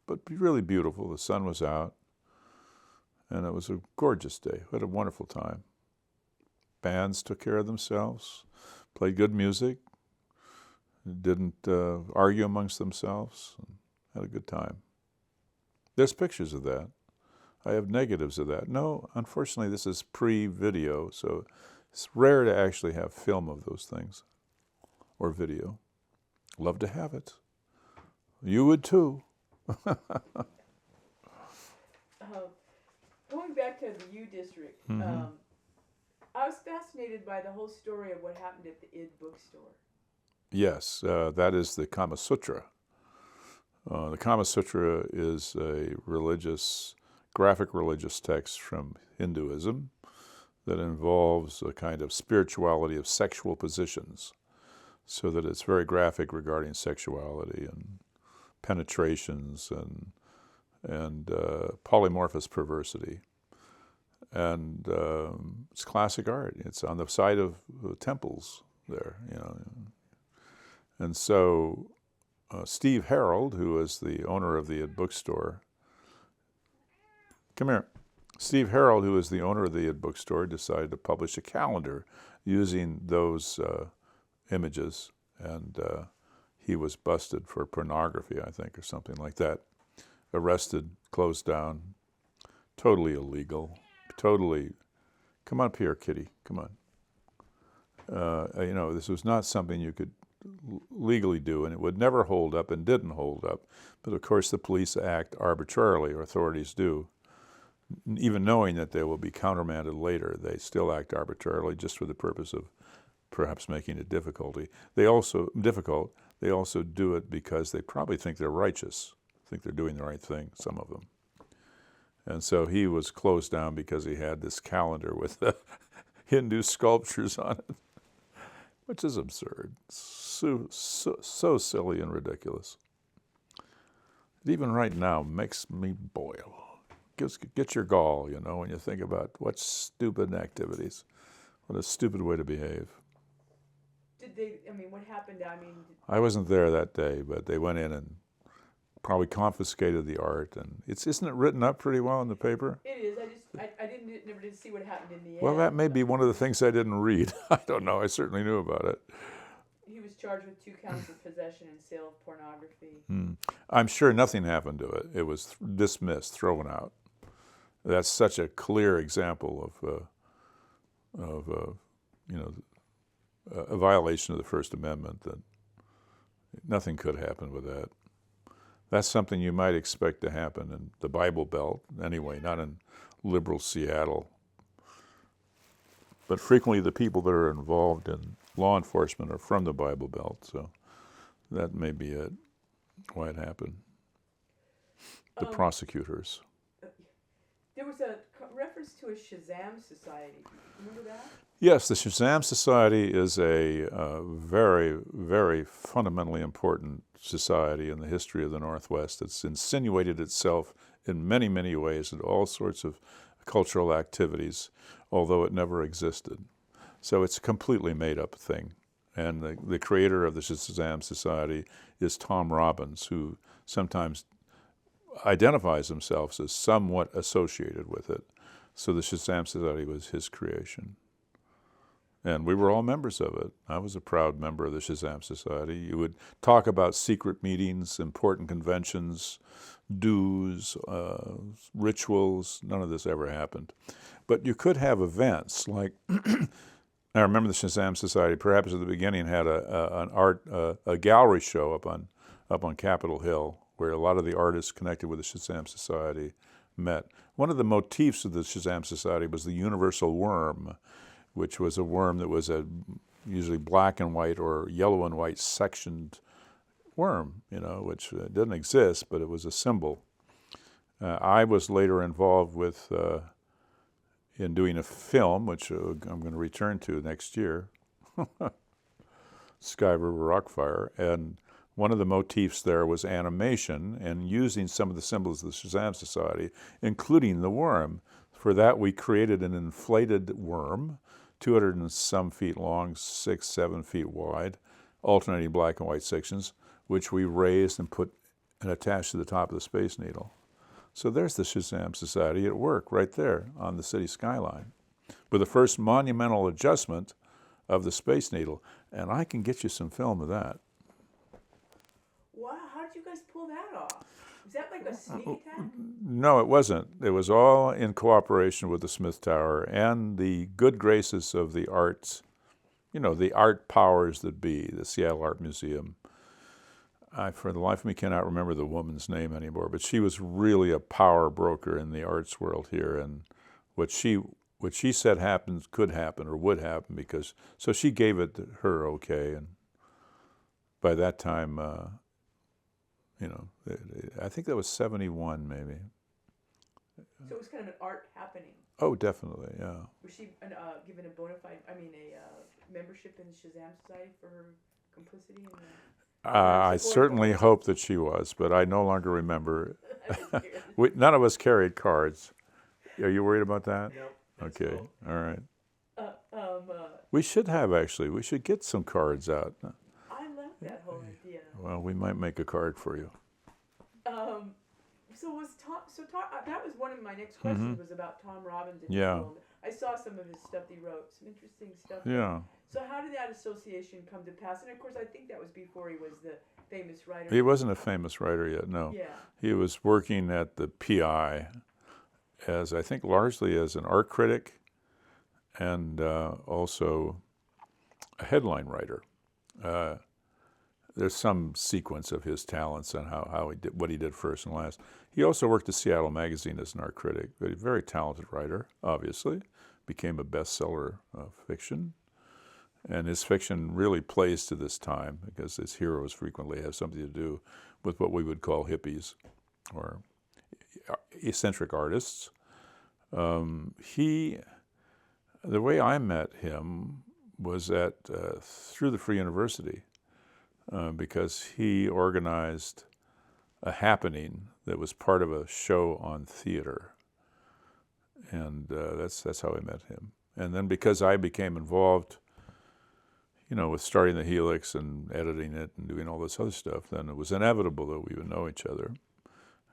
but really beautiful. The sun was out, and it was a gorgeous day. We had a wonderful time. Bands took care of themselves, played good music, didn't argue amongst themselves, and had a good time. There's pictures of that. I have negatives of that. No, unfortunately, this is pre-video, so it's rare to actually have film of those things or video. Love to have it. You would too. Going back to the U District, I was fascinated by the whole story of what happened at the Id Bookstore. Yes, that is the Kama Sutra. The Kama Sutra is a graphic religious text from Hinduism that involves a kind of spirituality of sexual positions, so that it's very graphic regarding sexuality and penetrations and polymorphous perversity. And it's classic art. It's on the side of the temples there, And so Steve Harold, who is the owner of the Id Bookstore, come here. Steve Harold, who is the owner of the Id Bookstore, decided to publish a calendar using those images, and he was busted for pornography, I think, or something like that. Arrested, closed down, totally illegal. Totally, come up here, kitty, come on. This was not something you could legally do, and it would never hold up and didn't hold up. But of course the police act arbitrarily, or authorities do. Even knowing that they will be countermanded later, they still act arbitrarily just for the purpose of perhaps making it difficult. They also do it because they probably think they're righteous, think they're doing the right thing, some of them. And so he was closed down because he had this calendar with the Hindu sculptures on it, which is absurd. So silly and ridiculous. It even right now makes me boil. Get your gall, when you think about what stupid activities. What a stupid way to behave. What happened? I wasn't there that day, but they went in and probably confiscated the art, and isn't it written up pretty well in the paper? It is. I never did see what happened in the end. Well, that may be one of the things I didn't read. I don't know. I certainly knew about it. He was charged with 2 counts of possession and sale of pornography. I'm sure nothing happened to it. It was dismissed, thrown out. That's such a clear example of a violation of the First Amendment that nothing could happen with that. That's something you might expect to happen in the Bible Belt anyway, not in liberal Seattle. But frequently the people that are involved in law enforcement are from the Bible Belt, so that may be it, why it happened. The prosecutors. There was a reference to a Shazam Society. Remember that? Yes, the Shazam Society is a very, very fundamentally important society in the history of the Northwest. It's insinuated itself in many, many ways in all sorts of cultural activities, although it never existed. So it's a completely made-up thing. And the creator of the Shazam Society is Tom Robbins, who sometimes identifies himself as somewhat associated with it. So the Shazam Society was his creation. And we were all members of it. I was a proud member of the Shazam Society. You would talk about secret meetings, important conventions, dues, rituals. None of this ever happened. But you could have events like, I remember the Shazam Society, perhaps at the beginning, had a gallery show up on Capitol Hill, where a lot of the artists connected with the Shazam Society met. One of the motifs of the Shazam Society was the universal worm, which was a worm that was a usually black and white or yellow and white sectioned worm, which didn't exist, but it was a symbol. I was later involved with in doing a film, which I'm going to return to next year, Sky River Rockfire, and one of the motifs there was animation and using some of the symbols of the Shazam Society, including the worm. For that, we created an inflated worm, 200 and some feet long, 6, 7 feet wide, alternating black and white sections, which we raised and put and attached to the top of the Space Needle. So there's the Shazam Society at work right there on the city skyline with the first monumental adjustment of the Space Needle. And I can get you some film of that. Wow, how did you guys pull that off? Was that like a sneak attack? No, it wasn't. It was all in cooperation with the Smith Tower and the good graces of the arts, the art powers that be, the Seattle Art Museum. I, for the life of me, cannot remember the woman's name anymore, but she was really a power broker in the arts world here, and what she said happened could happen or would happen so she gave it her okay, and by that time, I think that was 71 maybe. So it was kind of an art happening. Oh, definitely, yeah. Was she given a bona fide, membership in the Shazam Society for her complicity in the... I certainly hope that she was, but I no longer remember. None of us carried cards. Are you worried about that? No. Okay, Cool. all right. We should get some cards out. I love that whole idea. Well, we might make a card for you. That was one of my next questions was about Tom Robbins and Yeah. his world. I saw some of his stuff he wrote, some interesting stuff. Yeah. So how did that association come to pass? And of course, I think that was before he was the famous writer. He wasn't a famous writer yet, no. Yeah. He was working at the PI largely as an art critic and also a headline writer. There's some sequence of his talents and how he did what he did first and last. He also worked at Seattle Magazine as an art critic, but a very talented writer, obviously. Became a bestseller of fiction. And his fiction really plays to this time because his heroes frequently have something to do with what we would call hippies or eccentric artists. The way I met him was through the Free University because he organized a happening that was part of a show on theater. And that's how I met him. And then because I became involved with starting the Helix and editing it and doing all this other stuff, then it was inevitable that we would know each other,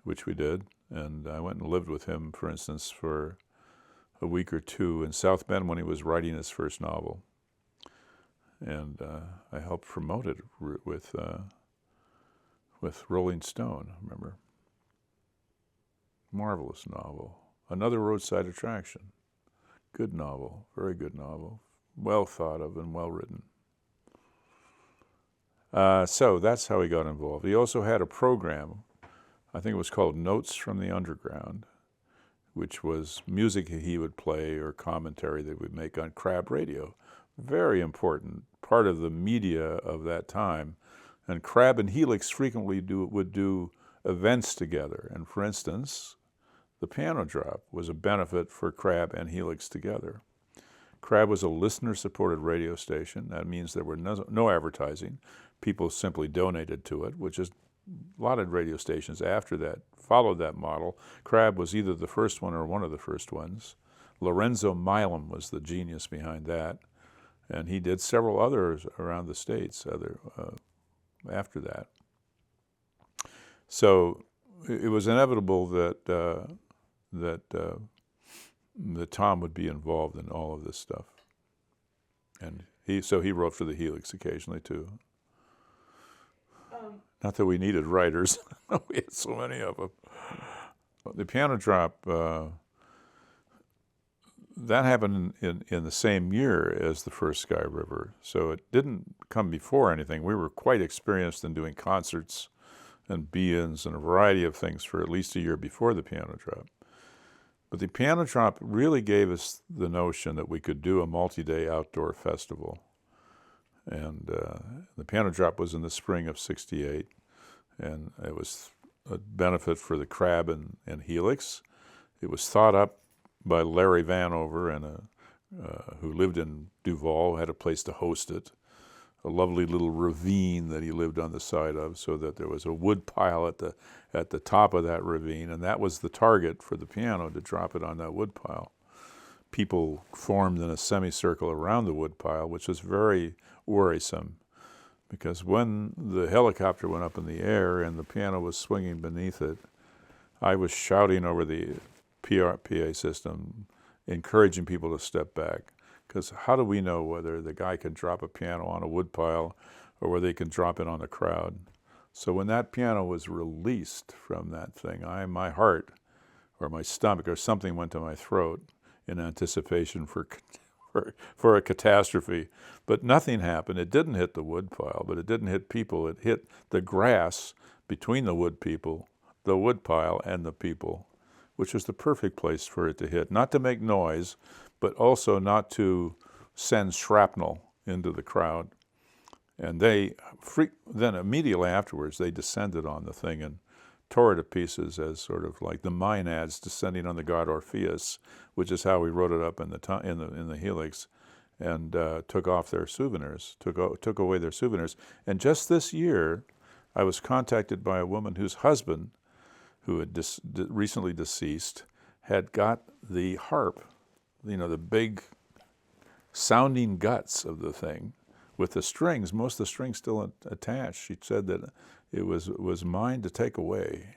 which we did. And I went and lived with him, for instance, for a week or two in South Bend when he was writing his first novel. And I helped promote it with Rolling Stone, remember? Marvelous novel. Another roadside attraction. Good novel, very good novel. Well thought of and well written. So that's how he got involved. He also had a program, I think it was called Notes from the Underground, which was music he would play or commentary that we'd make on KRAB radio. Very important part of the media of that time. And KRAB and Helix frequently would do events together. And for instance, the piano drop was a benefit for KRAB and Helix together. KRAB was a listener-supported radio station. That means there were no advertising. People simply donated to it, which is a lot of radio stations after that followed that model. KRAB was either the first one or one of the first ones. Lorenzo Milam was the genius behind that, and he did several others around the states after that. So it was inevitable that Tom would be involved in all of this stuff, and he wrote for the Helix occasionally too. Not that we needed writers; we had so many of them. The piano drop that happened in the same year as the first Sky River, so it didn't come before anything. We were quite experienced in doing concerts and be-ins and a variety of things for at least a year before the piano drop. But the piano drop really gave us the notion that we could do a multi-day outdoor festival. And the piano drop was in the spring of '68, and it was a benefit for the KRAB and Helix. It was thought up by Larry Vanover, who lived in Duval, had a place to host it, a lovely little ravine that he lived on the side of, so that there was a wood pile at the top of that ravine, and that was the target for the piano, to drop it on that wood pile. People formed in a semicircle around the wood pile, which was very worrisome, because when the helicopter went up in the air and the piano was swinging beneath it, I was shouting over the PA system, encouraging people to step back, because how do we know whether the guy can drop a piano on a wood pile or whether he can drop it on the crowd? So when that piano was released from that thing, my heart or my stomach or something went to my throat in anticipation for a catastrophe. But nothing happened. It didn't hit the wood pile, but it didn't hit people. It hit the grass between the wood pile and the people, which was the perfect place for it to hit. Not to make noise, but also not to send shrapnel into the crowd. And then immediately afterwards, they descended on the thing and tore it to pieces, as sort of like the Maenads descending on the god Orpheus, which is how we wrote it up in the Helix, and took off their souvenirs, took away their souvenirs. And just this year, I was contacted by a woman whose husband, who had recently deceased, had got the harp, the big sounding guts of the thing, with the strings, most of the strings still attached. She said that it was mine to take away,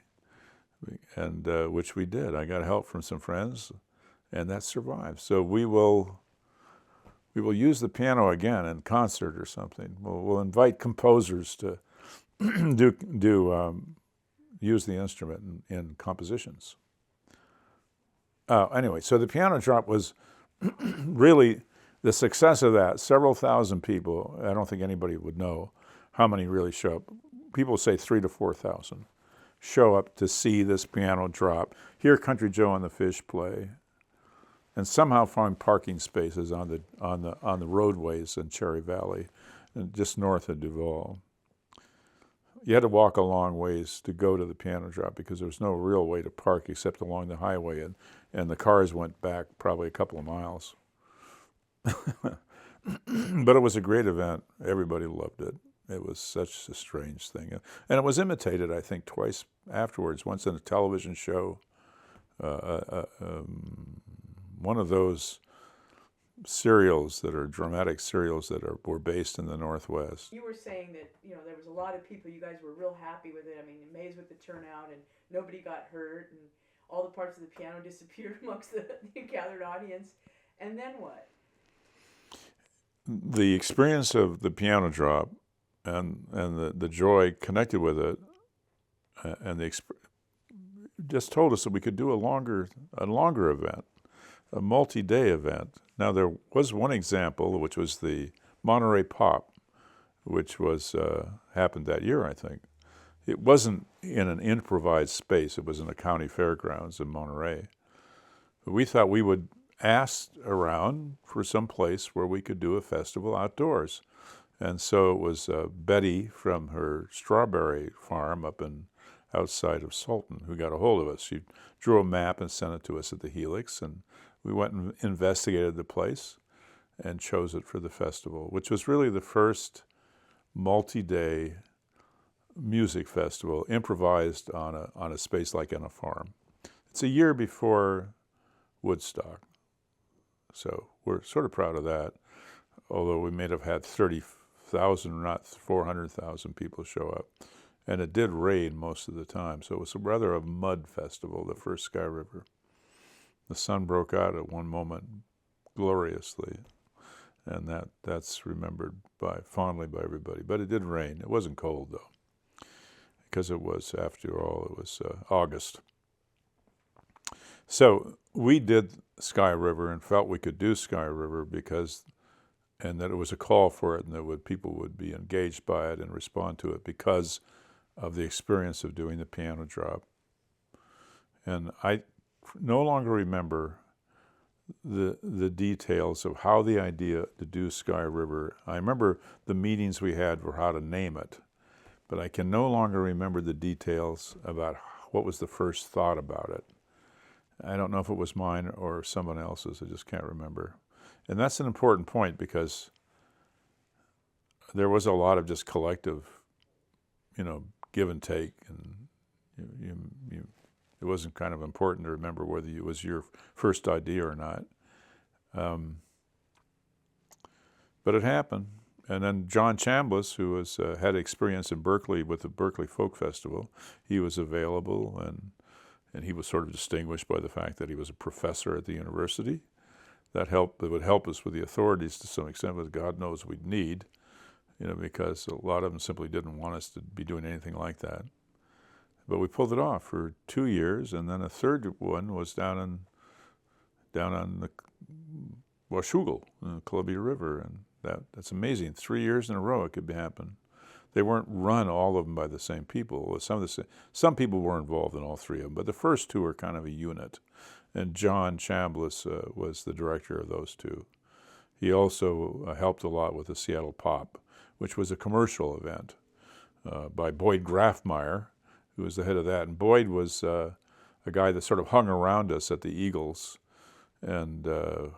and which we did. I got help from some friends, and that survived. So we will use the piano again in concert or something. We'll invite composers to use the instrument in compositions. Anyway, so the piano drop was really the success of that. Several thousand people, I don't think anybody would know how many really show up. People say 3,000 to 4,000 show up to see this piano drop, hear Country Joe and the Fish play, and somehow find parking spaces on the roadways in Cherry Valley, just north of Duval. You had to walk a long ways to go to the piano drop because there was no real way to park except along the highway, and the cars went back probably a couple of miles. But it was a great event. Everybody loved it. It was such a strange thing. And it was imitated, I think, twice afterwards, once in a television show, one of those serials that are dramatic serials that were based in the Northwest. You were saying that, there was a lot of people, you guys were real happy with it. I mean, amazed with the turnout, and nobody got hurt, and all the parts of the piano disappeared amongst the gathered audience. And then what? The experience of the piano drop and the joy connected with it, and just told us that we could do a longer event, a multi-day event. Now there was one example, which was the Monterey Pop, which was happened that year, I think. It wasn't in an improvised space. It was in the county fairgrounds in Monterey. But we thought we would ask around for some place where we could do a festival outdoors. And so it was Betty from her strawberry farm up in outside of Sultan who got a hold of us. She drew a map and sent it to us at the Helix, and we went and investigated the place and chose it for the festival, which was really the first multi-day music festival improvised on a space like on a farm. It's a year before Woodstock, so we're sort of proud of that, although we may have had 30,000, not 400,000 people show up. And it did rain most of the time, so it was rather a mud festival, the first Sky River. The sun broke out at one moment gloriously, and that's remembered fondly by everybody. But it did rain. It wasn't cold, though, because it was, after all, it was August. So we did Sky River and felt we could do Sky River and that it was a call for it, and that people would be engaged by it and respond to it because of the experience of doing the piano drop. And I no longer remember the details of how the idea to do Sky River. I remember the meetings we had for how to name it, but I can no longer remember the details about what was the first thought about it. I don't know if it was mine or someone else's. I just can't remember. And that's an important point, because there was a lot of just collective, give and take, and it wasn't kind of important to remember whether it was your first idea or not. But it happened. And then John Chambliss, who had experience in Berkeley with the Berkeley Folk Festival, he was available, and he was sort of distinguished by the fact that he was a professor at the university. That would help us with the authorities to some extent, but God knows we'd need, because a lot of them simply didn't want us to be doing anything like that. But we pulled it off for 2 years, and then a third one was down on the Washougal, the Columbia River, and that's amazing. 3 years in a row it could happen. They weren't run, all of them, by the same people. Some people were involved in all three of them, but the first two were kind of a unit. And John Chambliss was the director of those two. He also helped a lot with the Seattle Pop, which was a commercial event by Boyd Grafmyre, who was the head of that. And Boyd was a guy that sort of hung around us at the Eagles and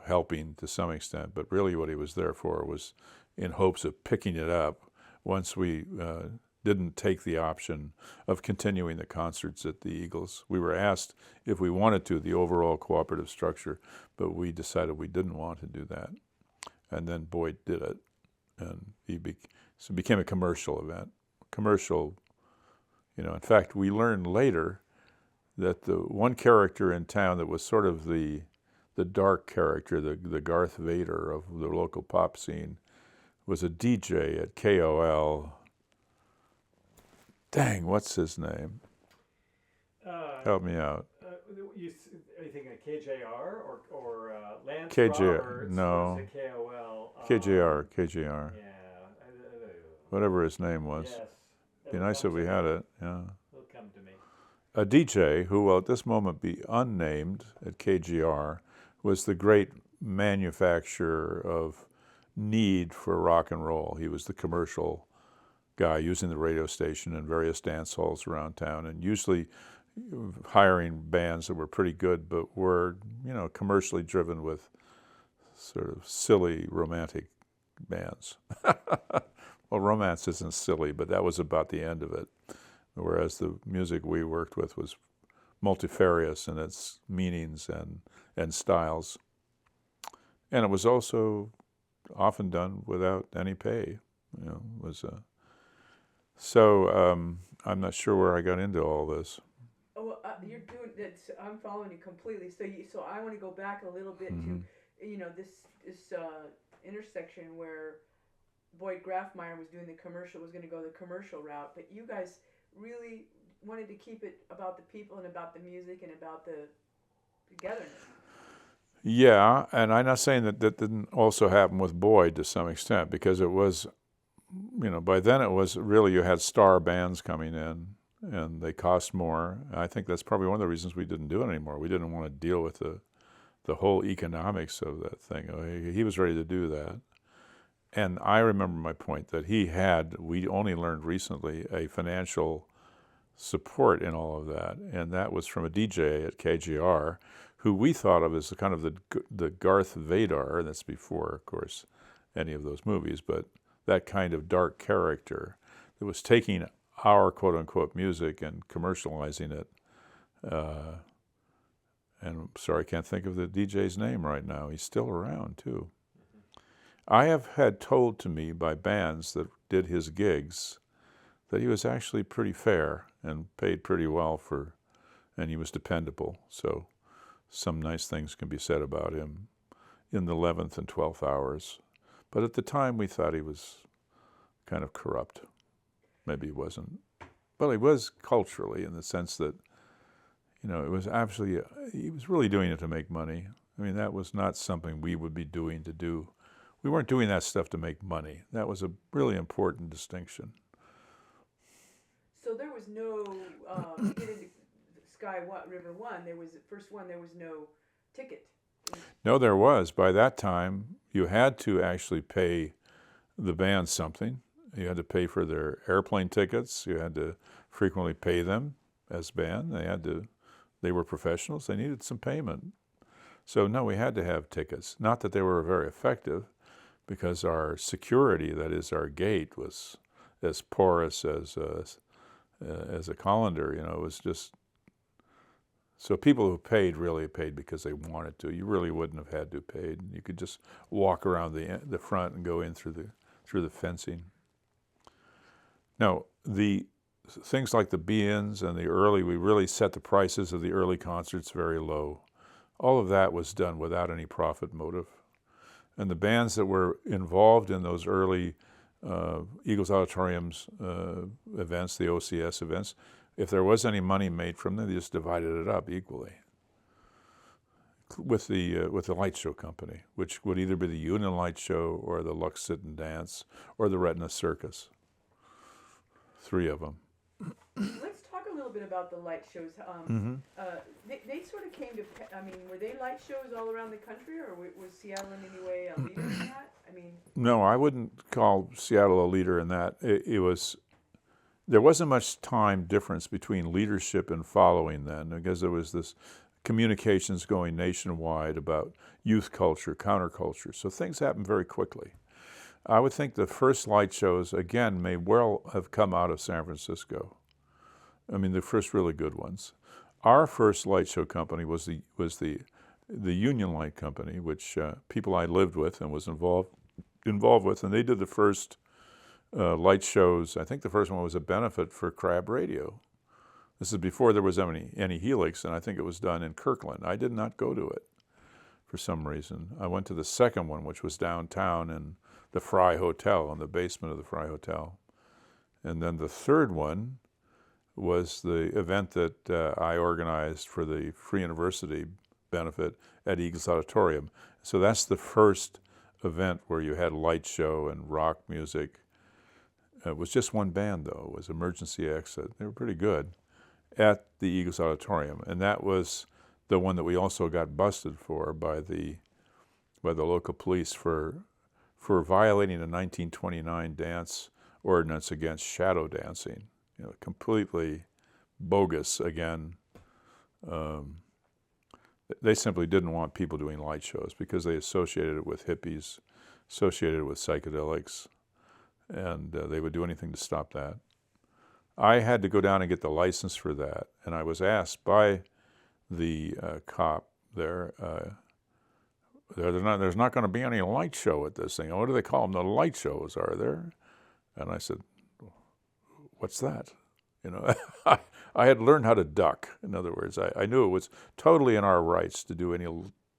helping to some extent, but really what he was there for was in hopes of picking it up once we didn't take the option of continuing the concerts at the Eagles. We were asked if we wanted to, the overall cooperative structure, but we decided we didn't want to do that. And then Boyd did it, and so it became a commercial event. In fact, we learned later that the one character in town that was sort of the dark character, the Darth Vader of the local pop scene, was a DJ at KOL. Dang, what's his name? Help me out. Are you thinking of KJR or Lance KJR, Roberts? no. Or is it KOL? KJR. Yeah. Whatever his name was. Yes. Be nice if we had it, yeah. It'll come to me. A DJ who will at this moment be unnamed at KGR was the great manufacturer of need for rock and roll. He was the commercial guy using the radio station in various dance halls around town, and usually hiring bands that were pretty good but were, commercially driven with sort of silly romantic bands. Well, romance isn't silly, but that was about the end of it. Whereas the music we worked with was multifarious in its meanings and styles. And it was also often done without any pay. I'm not sure where I got into all this. Oh, you're doing that. I'm following you completely. So I want to go back a little bit to, this intersection where Boyd Grafmyre was doing was going to go the commercial route, but you guys really wanted to keep it about the people and about the music and about the togetherness. Yeah, and I'm not saying that didn't also happen with Boyd to some extent, because it was, by then it was really, you had star bands coming in and they cost more. I think that's probably one of the reasons we didn't do it anymore. We didn't want to deal with the whole economics of that thing. He was ready to do that. And I remember my point that we only learned recently, a financial support in all of that, and that was from a DJ at KGR, who we thought of as kind of the Garth Vadar. That's before, of course, any of those movies, but that kind of dark character that was taking our quote-unquote music and commercializing it. And I'm sorry, I can't think of the DJ's name right now. He's still around, too. I have had told to me by bands that did his gigs that he was actually pretty fair and paid pretty well and he was dependable. So some nice things can be said about him in the 11th and 12th hours. But at the time, we thought he was kind of corrupt. Maybe he wasn't. Well, he was culturally, in the sense that, it was absolutely, he was really doing it to make money. I mean, that was not something we would be doing to do. We weren't doing that stuff to make money. That was a really important distinction. So there was no, to get into River One, there was no ticket. No, there was. By that time, you had to actually pay the band something. You had to pay for their airplane tickets. You had to frequently pay them as band. They were professionals. They needed some payment. So no, we had to have tickets. Not that they were very effective, because our security, that is our gate, was as porous as a colander. It was just. So people who paid really paid because they wanted to. You really wouldn't have had to have paid. You could just walk around the front and go in through the fencing. Now, the things like the be-ins and we really set the prices of the early concerts very low. All of that was done without any profit motive. And the bands that were involved in those early Eagles Auditorium's events, the OCS events, if there was any money made from them, they just divided it up equally with the light show company, which would either be the Union Light Show or the Lux Sit and Dance or the Retina Circus. 3 of them. Let's talk a little bit about the light shows. They sort of came to, were they light shows all around the country, or was Seattle in any way a leader in that? No, I wouldn't call Seattle a leader in that. There wasn't much time difference between leadership and following then, because there was this communications going nationwide about youth culture, counterculture. So things happened very quickly. I would think the first light shows, again, may well have come out of San Francisco. The first really good ones. Our first light show company was the Union Light Company, which people I lived with and was involved with, and they did the first light shows. I think the first one was a benefit for KRAB Radio. This is before there was any Helix, and I think it was done in Kirkland. I did not go to it for some reason. I went to the second one, which was downtown in the Fry Hotel, in the basement of the Fry Hotel. And then the third one was the event that I organized for the Free University benefit at Eagles Auditorium. So that's the first event where you had light show and rock music. It was just one band, though. It was Emergency Exit. They were pretty good at the Eagles Auditorium. And that was the one that we also got busted for by the local police for violating a 1929 dance ordinance against shadow dancing. Completely bogus again. They simply didn't want people doing light shows because they associated it with hippies, associated it with psychedelics, and they would do anything to stop that. I had to go down and get the license for that, and I was asked by the cop there, there's not going to be any light show at this thing. What do they call them? The light shows, are there? And I said, what's that? I had learned how to duck. In other words, I knew it was totally in our rights to do any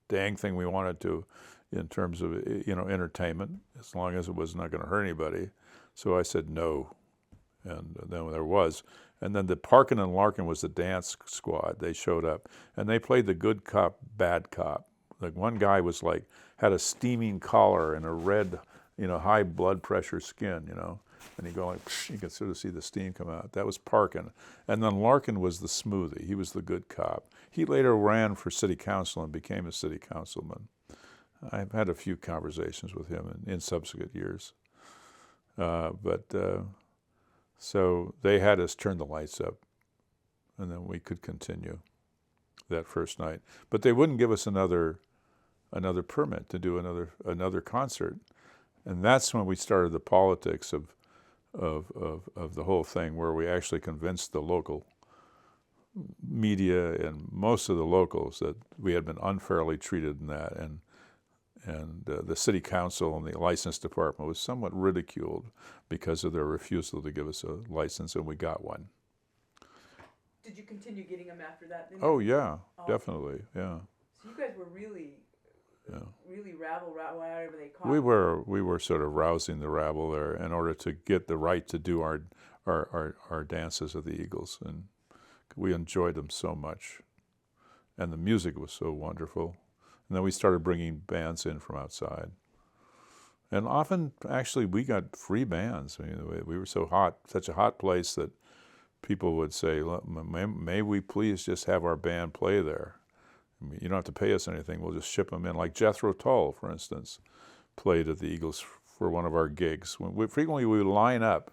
dang thing we wanted to in terms of entertainment, as long as it was not going to hurt anybody. So I said no, and then there was. And then the Parkin and Larkin was the dance squad. They showed up, and they played the good cop, bad cop. Like one guy was had a steaming collar and a red, high blood pressure skin, and he'd go you could sort of see the steam come out. That was Parkin. And then Larkin was the smoothie. He was the good cop. He later ran for city council and became a city councilman. I've had a few conversations with him in subsequent years. So they had us turn the lights up and then we could continue that first night. But they wouldn't give us another permit to do another concert, and that's when we started the politics of the whole thing, where we actually convinced the local media and most of the locals that we had been unfairly treated in that, and the city council and the license department was somewhat ridiculed because of their refusal to give us a license, and we got one. Did you continue getting them after that? Then? Oh yeah, Oh. definitely, yeah. So you guys were really, Yeah. really rabble, whatever they call We it. were sort of rousing the rabble there in order to get the right to do our dances of the Eagles, and we enjoyed them so much, and the music was so wonderful. And then we started bringing bands in from outside, and often actually we got free bands. I mean, we were such a hot place that people would say, "May we please just have our band play there? I mean, you don't have to pay us anything. We'll just ship them in." Like Jethro Tull, for instance, played at the Eagles for one of our gigs. Frequently we would line up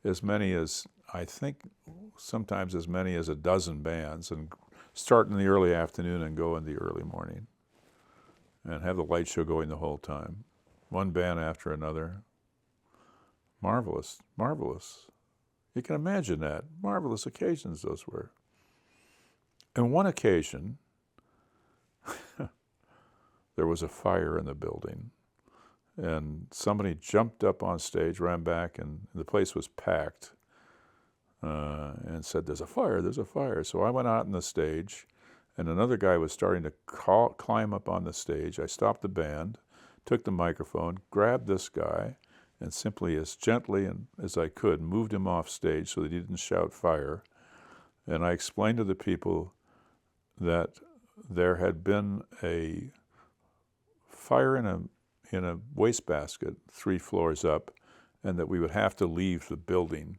as many as, I think, sometimes as many as a dozen bands, and start in the early afternoon and go in the early morning, and have the light show going the whole time. One band after another. Marvelous, marvelous. You can imagine that. Marvelous occasions those were. And one occasion, there was a fire in the building, and somebody jumped up on stage, ran back, and the place was packed, and said, "There's a fire, there's a fire." So I went out on the stage, and another guy was starting to climb up on the stage. I stopped the band, took the microphone, grabbed this guy, and simply as gently as I could moved him off stage so that he didn't shout fire. And I explained to the people that there had been a fire in a wastebasket 3 floors up, and that we would have to leave the building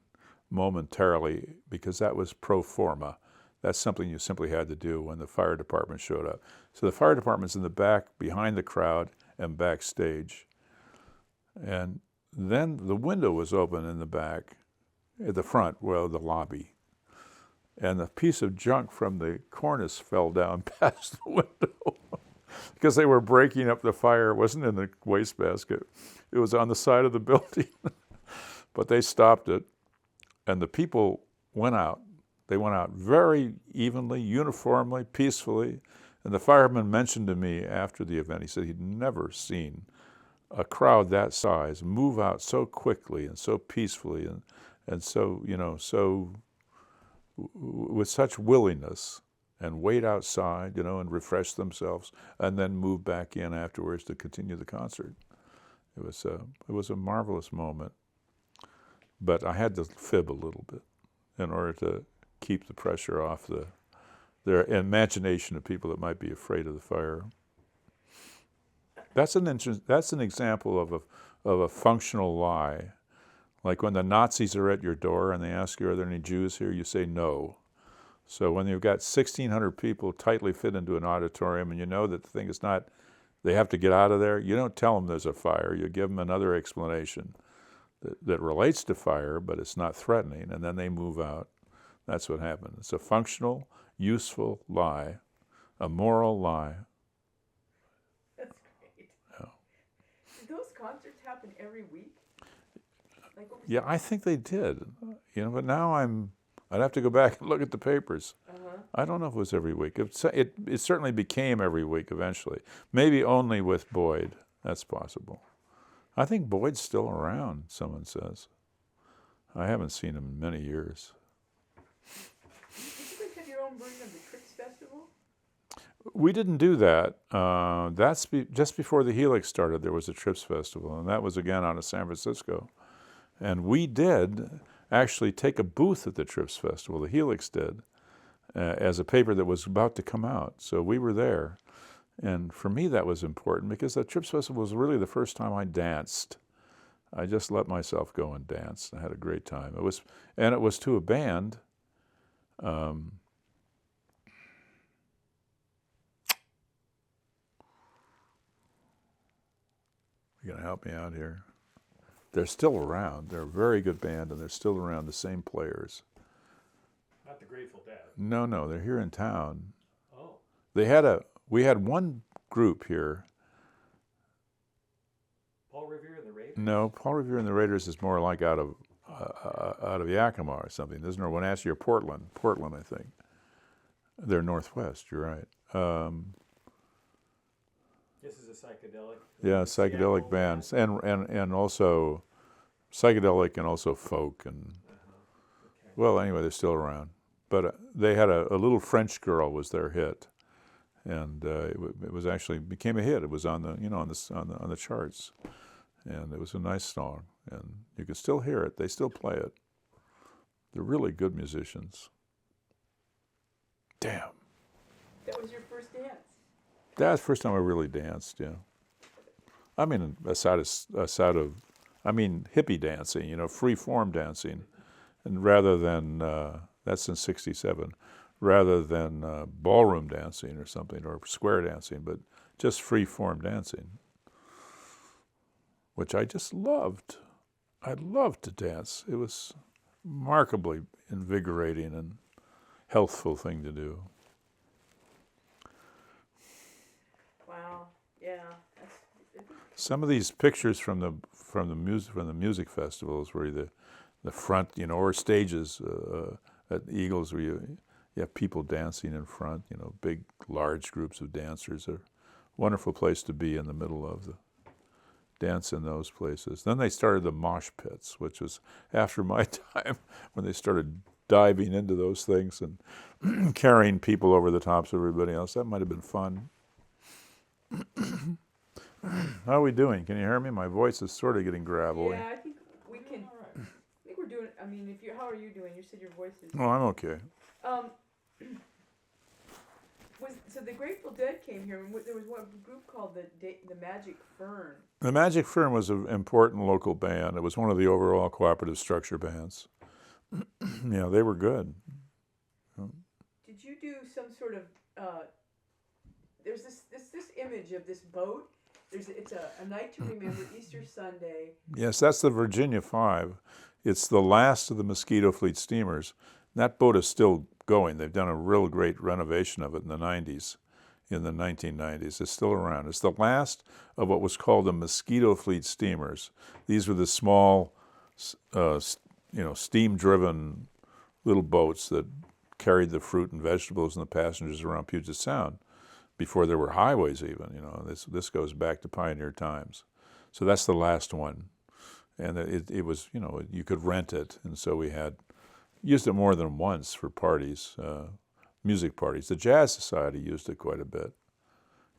momentarily because that was pro forma. That's something you simply had to do when the fire department showed up. So the fire department's in the back, behind the crowd, and backstage. And then the window was open in the back, at the front, well, the lobby. And a piece of junk from the cornice fell down past the window because they were breaking up the fire. It wasn't in the wastebasket. It was on the side of the building. But they stopped it, and the people went out. They went out very evenly, uniformly, peacefully. And the fireman mentioned to me after the event, he said he'd never seen a crowd that size move out so quickly and so peacefully and so, so with such willingness, and wait outside, and refresh themselves, and then move back in afterwards to continue the concert. It was a marvelous moment. But I had to fib a little bit in order to keep the pressure off their imagination of people that might be afraid of the fire. That's an example of a functional lie. Like when the Nazis are at your door and they ask you, "Are there any Jews here?" you say no. So when you've got 1,600 people tightly fit into an auditorium, and you know that the thing is not, they have to get out of there, you don't tell them there's a fire. You give them another explanation that relates to fire, but it's not threatening, and then they move out. That's what happened. It's a functional, useful lie, a moral lie. That's great. Yeah. Did those concerts happen every week? Like, what was Yeah, I think they did. But now I'd have to go back and look at the papers. Uh-huh. I don't know if it was every week. It certainly became every week eventually. Maybe only with Boyd. That's possible. I think Boyd's still around, someone says. I haven't seen him in many years. Did you guys have your own version of the Tricks Festival? We didn't do that. That's just before the Helix started, there was a Trips Festival, and that was again out of San Francisco. And we did actually take a booth at the Trips Festival, the Helix did, as a paper that was about to come out. So we were there. And for me that was important because the Trips Festival was really the first time I danced. I just let myself go and dance. I had a great time. It was to a band. You gonna help me out here? They're still around. They're a very good band, and they're still around, the same players. I Not the Grateful Dead. No, they're here in town. Oh. We had one group here. Paul Revere and the Raiders? No, Paul Revere and the Raiders is more like out of Yakima or something. There's no one asked you, Portland, I think. They're Northwest, you're right. This is a psychedelic. Yeah, psychedelic bands, and also psychedelic and also folk, and Okay. well, anyway, they're still around. But they had a little French girl was their hit, and it was actually became a hit. It was on the on the charts, and it was a nice song, and you can still hear it. They still play it. They're really good musicians. Damn. That was your first dance. That's the first time I really danced, yeah. I mean, aside of, I mean, hippie dancing, free form dancing, and rather than, that's in '67, rather than ballroom dancing or something, or square dancing, but just free form dancing, which I just loved. I loved to dance. It was remarkably invigorating and healthful thing to do. Wow. Yeah. Some of these pictures from the music festivals, where the front, or stages at Eagles, where you have people dancing in front, big, large groups of dancers. A wonderful place to be in the middle of the dance in those places. Then they started the mosh pits, which was after my time, when they started diving into those things and carrying people over the tops of everybody else. That might have been fun. How are we doing? Can you hear me? My voice is sort of getting gravelly. Yeah, I think we can. I think we're doing. I mean, how are you doing? You said your voice is. Oh, I'm okay. So the Grateful Dead came here, and there was one group called the Magic Fern. The Magic Fern was an important local band. It was one of the overall Cooperative Structure bands. Yeah, they were good. Did you do some sort of? There's this image of this boat. It's a night to remember, Easter Sunday. Yes, that's the Virginia 5. It's the last of the Mosquito Fleet steamers. That boat is still going. They've done a real great renovation of it in the 90s, in the 1990s. It's still around. It's the last of what was called the Mosquito Fleet steamers. These were the small, steam-driven little boats that carried the fruit and vegetables and the passengers around Puget Sound before there were highways even. This goes back to pioneer times. So that's the last one. And it was, you could rent it. And so we used it more than once for parties, music parties. The Jazz Society used it quite a bit.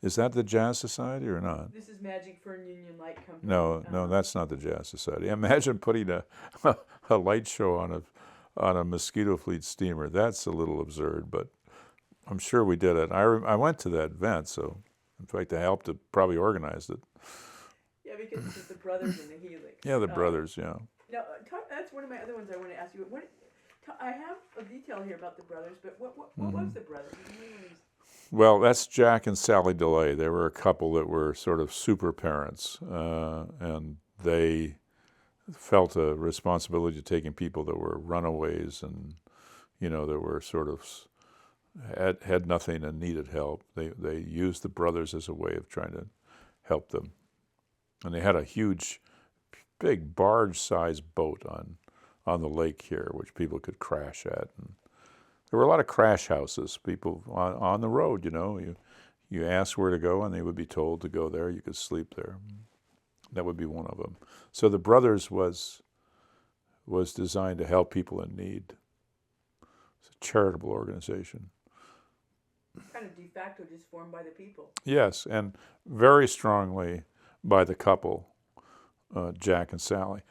Is that the Jazz Society or not? This is Magic Fern Union Light Company. No, that's not the Jazz Society. Imagine putting a light show on a Mosquito Fleet steamer. That's a little absurd, but I'm sure we did it. I went to that event, so in fact I helped to probably organize it. Yeah, because it's the brothers and the Helix. Yeah, the brothers, yeah. Now, that's one of my other ones I want to ask you. I have a detail here about the brothers, but what was the brothers? Well, that's Jack and Sally DeLay. They were a couple that were sort of super parents, and they felt a responsibility to taking people that were runaways and, that were sort of had nothing and needed help. They used the brothers as a way of trying to help them. And they had a huge, big barge-sized boat on the lake here, which people could crash at. And there were a lot of crash houses, people on the road, You asked where to go, and they would be told to go there. You could sleep there. That would be one of them. So the Brothers was designed to help people in need. It's a charitable organization. Kind of de facto just formed by the people. Yes, and very strongly by the couple, Jack and Sally.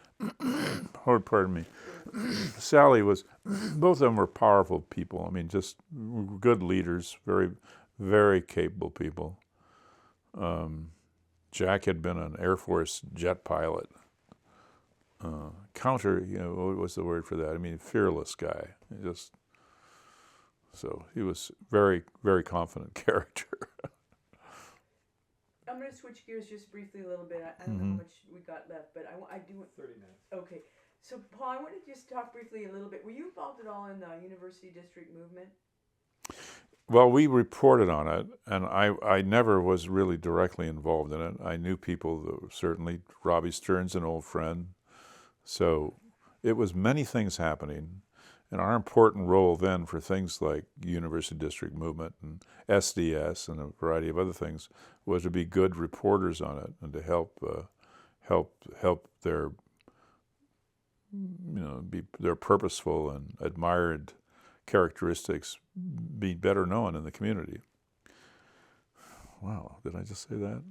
Oh, pardon me. Sally both of them were powerful people. I mean, just good leaders, very, very capable people. Jack had been an Air Force jet pilot. What was the word for that? I mean, fearless guy. So he was very, very confident character. I'm going to switch gears just briefly a little bit. I don't know how much we got left, but I do. 30 minutes. Okay, So, Paul, I want to just talk briefly a little bit. Were you involved at all in the University District movement? Well, we reported on it, and I never was really directly involved in it. I knew people, certainly. Robbie Stern's an old friend. So it was many things happening. And our important role then for things like University District Movement and SDS and a variety of other things was to be good reporters on it and to help their, be their purposeful and admired characteristics be better known in the community. Wow, did I just say that?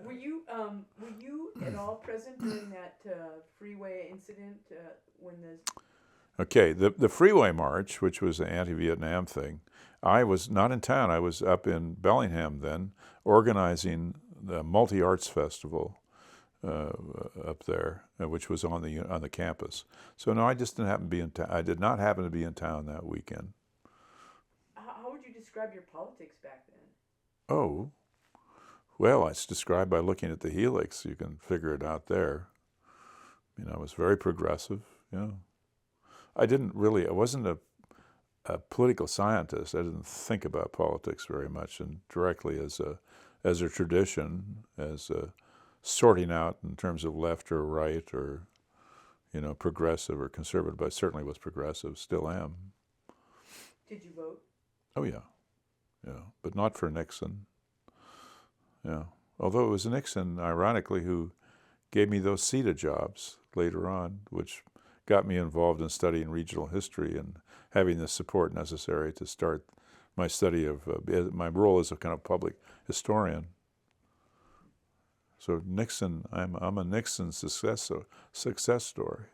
Were you at all present during that freeway incident when the? Okay, the freeway march, which was the anti-Vietnam thing, I was not in town. I was up in Bellingham then, organizing the multi-arts festival up there, which was on the campus. So no, I just didn't happen to be in town. I did not happen to be in town that weekend. How would you describe your politics back then? Oh, well, it's described by looking at the Helix. You can figure it out there. I was very progressive. Yeah, I wasn't a political scientist. I didn't think about politics very much, and directly as a tradition, as sorting out in terms of left or right or, progressive or conservative. But I certainly was progressive, still am. Did you vote? Oh yeah, but not for Nixon. Yeah, although it was Nixon, ironically, who gave me those CETA jobs later on, which got me involved in studying regional history and having the support necessary to start my study of my role as a kind of public historian. So Nixon, I'm a Nixon success story.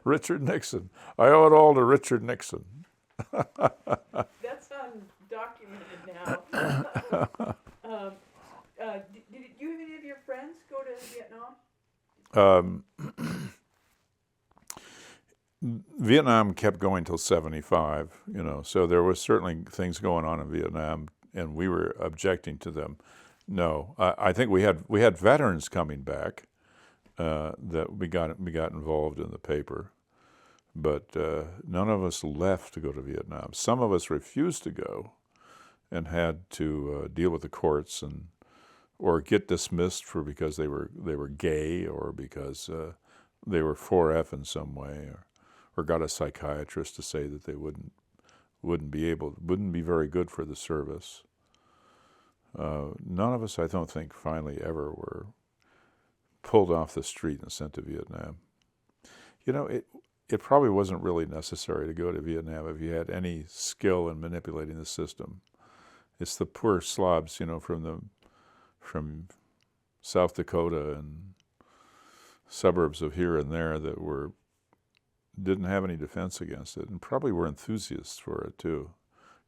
Richard Nixon. I owe it all to Richard Nixon. That's undocumented now. Did you have any of your friends go to Vietnam? Vietnam kept going till 75, so there was certainly things going on in Vietnam, and we were objecting to them. No, I think we had veterans coming back that we got involved in the paper, but none of us left to go to Vietnam. Some of us refused to go, and had to deal with the courts or get dismissed because they were gay or because they were 4F in some way, or got a psychiatrist to say that they wouldn't be very good for the service. None of us, I don't think, finally ever were pulled off the street and sent to Vietnam. It probably wasn't really necessary to go to Vietnam if you had any skill in manipulating the system. It's the poor slobs, from South Dakota and suburbs of here and there that didn't have any defense against it, and probably were enthusiasts for it too,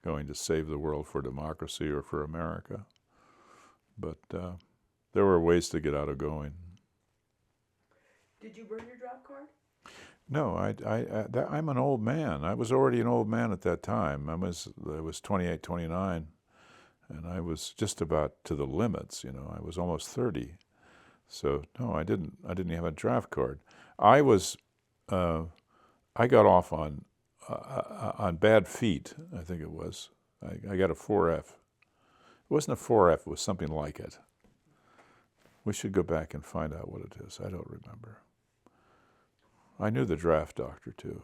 going to save the world for democracy or for America. But there were ways to get out of going. Did you burn your draft card? No, I'm an old man. I was already an old man at that time. I was 28, 29, and I was just about to the limits. I was almost 30. So no, I didn't have a draft card. I got off on bad feet, I think it was. I got a 4F. It wasn't a 4F, it was something like it. We should go back and find out what it is. I don't remember. I knew the draft doctor, too.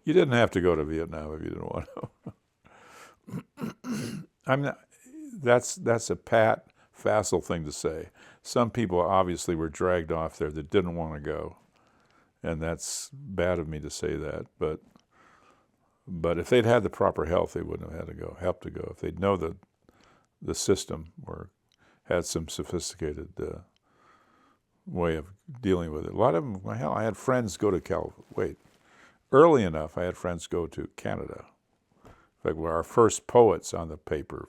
You didn't have to go to Vietnam if you didn't want to. That's a pat, facile thing to say. Some people obviously were dragged off there that didn't want to go, and that's bad of me to say that. But if they'd had the proper health, they wouldn't have had to help to go. If they'd know the system or had some sophisticated way of dealing with it. A lot of them, hell, I had friends go to early enough, I had friends go to Canada. In fact, our first poets on the paper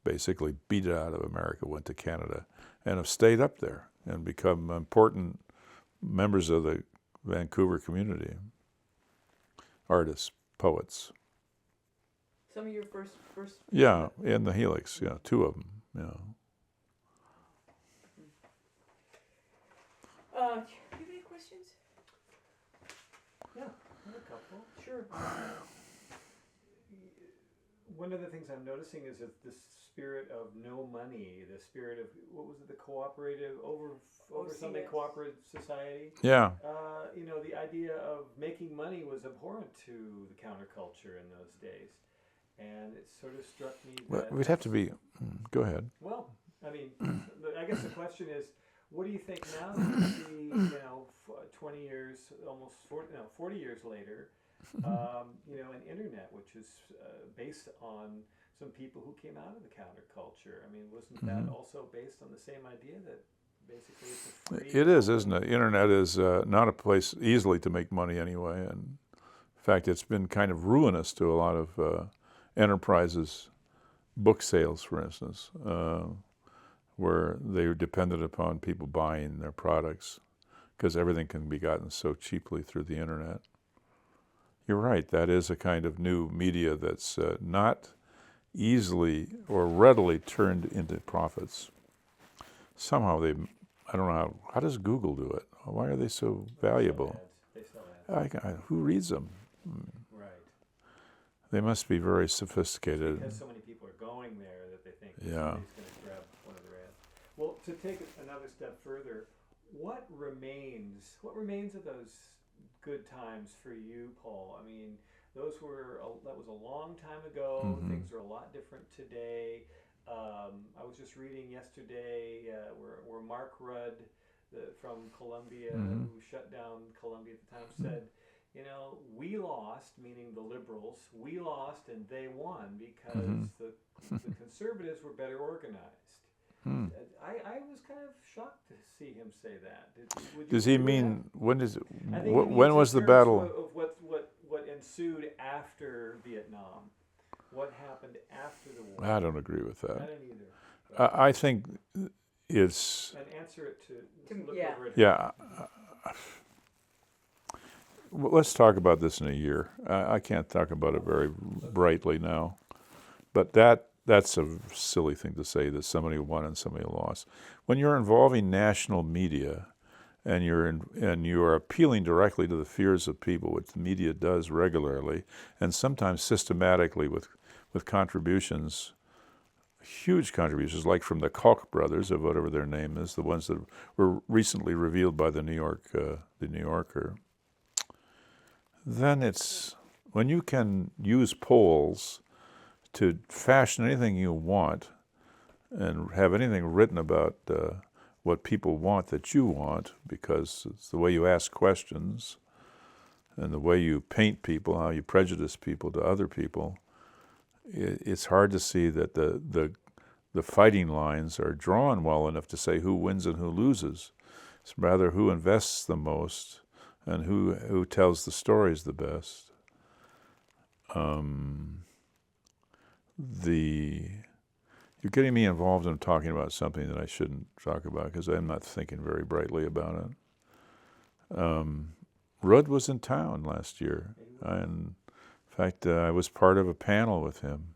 basically beat it out of America, went to Canada, and have stayed up there and become important members of the Vancouver community. Artists, poets. Some of your first. Yeah, in the Helix, yeah, 2 of them, yeah. Do you have any questions? Yeah, I have a couple. Sure. One of the things I'm noticing is that this spirit of no money, the spirit of, what was it, the cooperative, over something, OCS. cooperative society. Yeah, You know, the idea of making money was abhorrent to the counterculture in those days. And it sort of struck me well, that, we'd have to be, go ahead. well, I mean, I guess the question is, what do you think now that you see, you know, 20 years, almost 40 years later, you know, an internet which is based on some people who came out of the counterculture? I mean, wasn't that also based on the same idea that basically it's a free... It is, isn't it? Internet is not a place easily to make money anyway, and in fact, it's been kind of ruinous to a lot of enterprises, book sales, for instance, where they are dependent upon people buying their products because everything can be gotten so cheaply through the internet. You're right, that is a kind of new media that's not easily or readily turned into profits. Somehow I don't know, how does Google do it? Why are they so valuable? They sell ads. Who reads them? Right. They must be very sophisticated. Because so many people are going there that they think Yeah. somebody's going to grab one of their ads. Well, to take it another step further, what remains of those good times for you, Paul? I mean, that was a long time ago. Things are a lot different today. I was just reading yesterday where Mark Rudd from Columbia, who shut down Columbia at the time, said, you know, we lost, meaning the liberals, we lost and they won because the conservatives were better organized. I was kind of shocked to see him say that. Does he mean, when was the terms battle? Of what ensued after Vietnam? What happened after the war? I don't agree with I that. don't either. I think it's, And answer it to look yeah. over it. yeah. Well, let's talk about this in a year. I can't talk about it very brightly now. But that's a silly thing to say, that somebody won and somebody lost. When you're involving national media and you're appealing directly to the fears of people, which the media does regularly and sometimes systematically with contributions, huge contributions, like from the Koch brothers, or whatever their name is, the ones that were recently revealed by the New Yorker. Then it's, when you can use polls to fashion anything you want and have anything written about what people want that you want, because it's the way you ask questions and the way you paint people, how you prejudice people to other people, it's hard to see that the fighting lines are drawn well enough to say who wins and who loses. It's rather who invests the most and who tells the stories the best. You're getting me involved in talking about something that I shouldn't talk about because I'm not thinking very brightly about it. Rudd was in town last year. In fact, I was part of a panel with him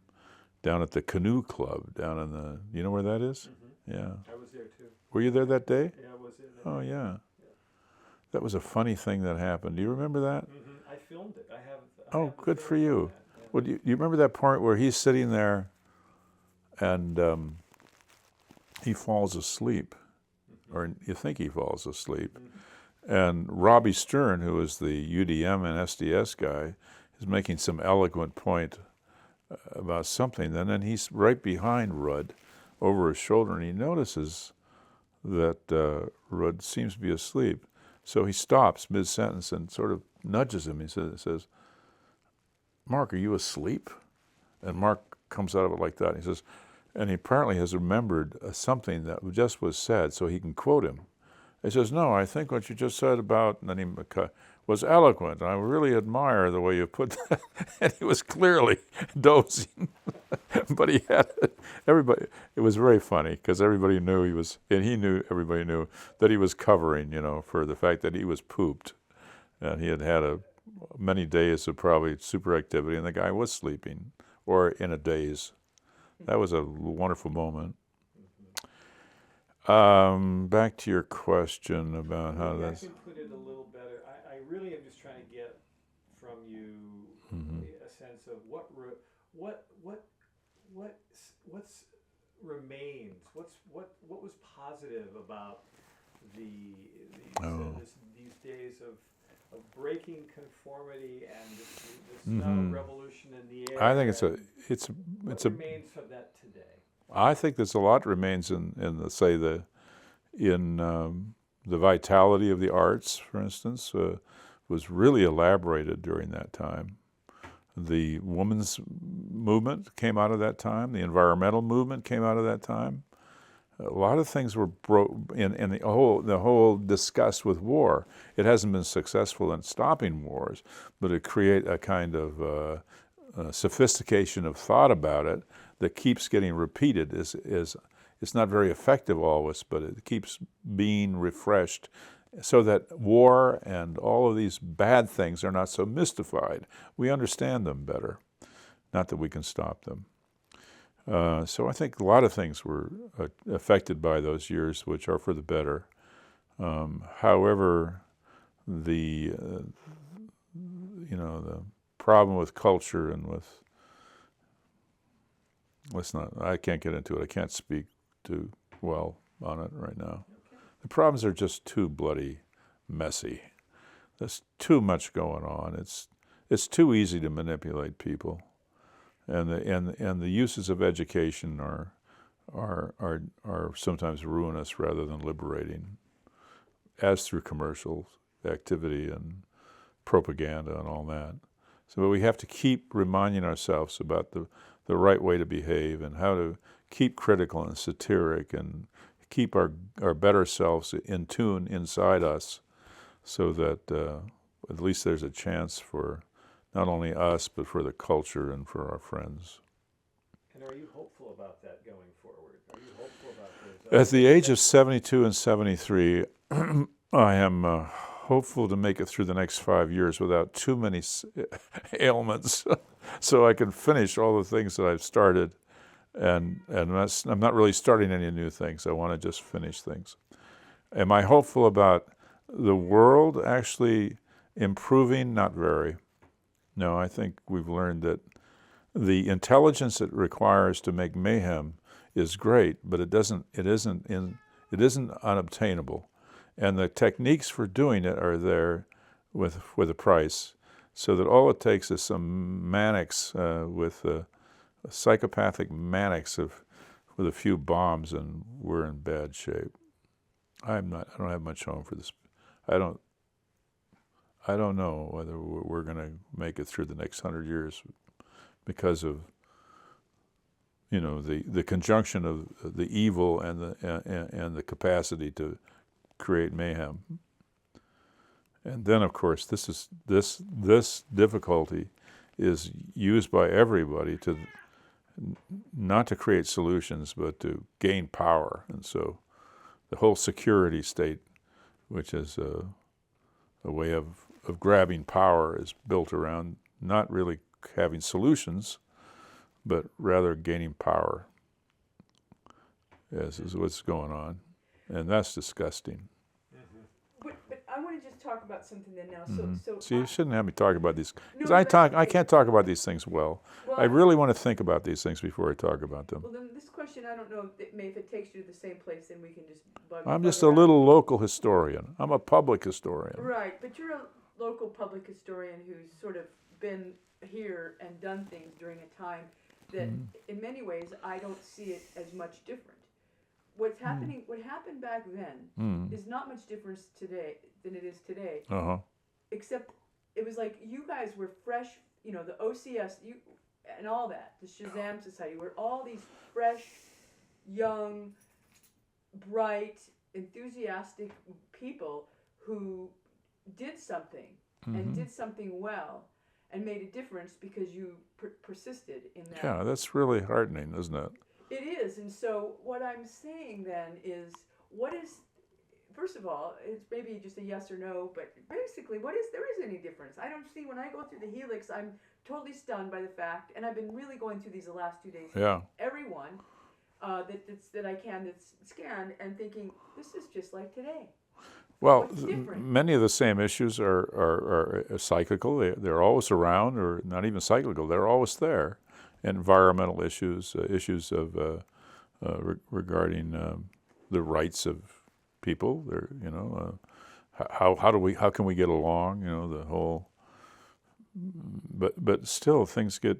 down at the Canoe Club down in the, you know where that is? Yeah. I was there too. Were you there that day? Yeah, I was in there. Oh, yeah. That was a funny thing that happened. Do you remember that? I filmed it. I have Oh, the good for film you. of that, yeah. Well, do you remember that part where he's sitting there and he falls asleep, or you think he falls asleep, and Robbie Stern, who is the UDM and SDS guy, is making some eloquent point about something, and then he's right behind Rudd over his shoulder, and he notices that Rudd seems to be asleep. So he stops mid-sentence and sort of nudges him. He says, "Mark, are you asleep?" And Mark comes out of it like that. He says, and he apparently has remembered something that just was said, so he can quote him. He says, "No, I think what you just said about," and then he was eloquent. I really admire the way you put that. And he was clearly dozing. But he had everybody. It was very funny because everybody knew he was, and everybody knew that he was covering, for the fact that he was pooped, and he had had many days of probably super activity, and the guy was sleeping or in a daze. That was a wonderful moment. Back to your question about how Maybe that's... I can put it a little better. I really am just trying to get from you a sense of what remains. What was positive about these days of breaking conformity and this now revolution in the air? I think it's what remains of that today? I think there's a lot remains in the vitality of the arts, for instance, was really elaborated during that time. The women's movement came out of that time. The environmental movement came out of that time. A lot of things were in the whole disgust with war. It hasn't been successful in stopping wars, but it created a kind of sophistication of thought about it that keeps getting repeated. It's not very effective always, but it keeps being refreshed so that war and all of these bad things are not so mystified. We understand them better, not that we can stop them. So I think a lot of things were affected by those years, which are for the better. However, the problem with culture and with I can't get into it. I can't speak too well on it right now. The problems are just too bloody messy. There's too much going on. It's too easy to manipulate people, and the uses of education are sometimes ruinous rather than liberating, as through commercial activity and propaganda and all that. So we have to keep reminding ourselves about the right way to behave and how to keep critical and satiric and keep our better selves in tune inside us, so that at least there's a chance for not only us but for the culture and for our friends. And are you hopeful about that going forward? Are you hopeful about those? At the age of 72 and 73, I am hopeful to make it through the next 5 years without too many ailments, so I can finish all the things that I've started. And I'm not really starting any new things. I want to just finish things. Am I hopeful about the world actually improving? Not very. No, I think we've learned that the intelligence it requires to make mayhem is great, but it isn't unobtainable. And the techniques for doing it are there with a price, so that all it takes is some manics with psychopathic manics with a few bombs, and we're in bad shape. I don't have much hope for this. I don't know whether we're going to make it through the next 100 years because of the conjunction of the evil and the capacity to create mayhem. And then, of course, this difficulty is used by everybody to not to create solutions, but to gain power. And so the whole security state, which is a way of grabbing power, is built around not really having solutions, but rather gaining power, as is what's going on. And that's disgusting. But I want to just talk about something then now. So you shouldn't have me talk about these, because No, I can't talk about these things well. I really want to think about these things before I talk about them. Well, then this question, I don't know if it takes you to the same place, then we can just bug. I'm just a little local historian. I'm a public historian. Right, but you're a local public historian who's sort of been here and done things during a time that, in many ways, I don't see it as much different. What happened back then is not much different today than it is today. Except it was like you guys were fresh, the OCS, and all that, the Shazam Society, were all these fresh, young, bright, enthusiastic people who did something and did something well and made a difference because you persisted in that. Yeah, that's really heartening, isn't it? It is, and so what I'm saying then is, what is, first of all, it's maybe just a yes or no, but basically, there is any difference? I don't see, when I go through the Helix, I'm totally stunned by the fact, and I've been really going through these the last 2 days. Yeah. Everyone that I can that's scanned and thinking, this is just like today. Well, What's different? many of the same issues are cyclical. They're always around, or not even cyclical. They're always there. Environmental issues, issues of regarding the rights of people. They're, how can we get along? The whole. But still, things get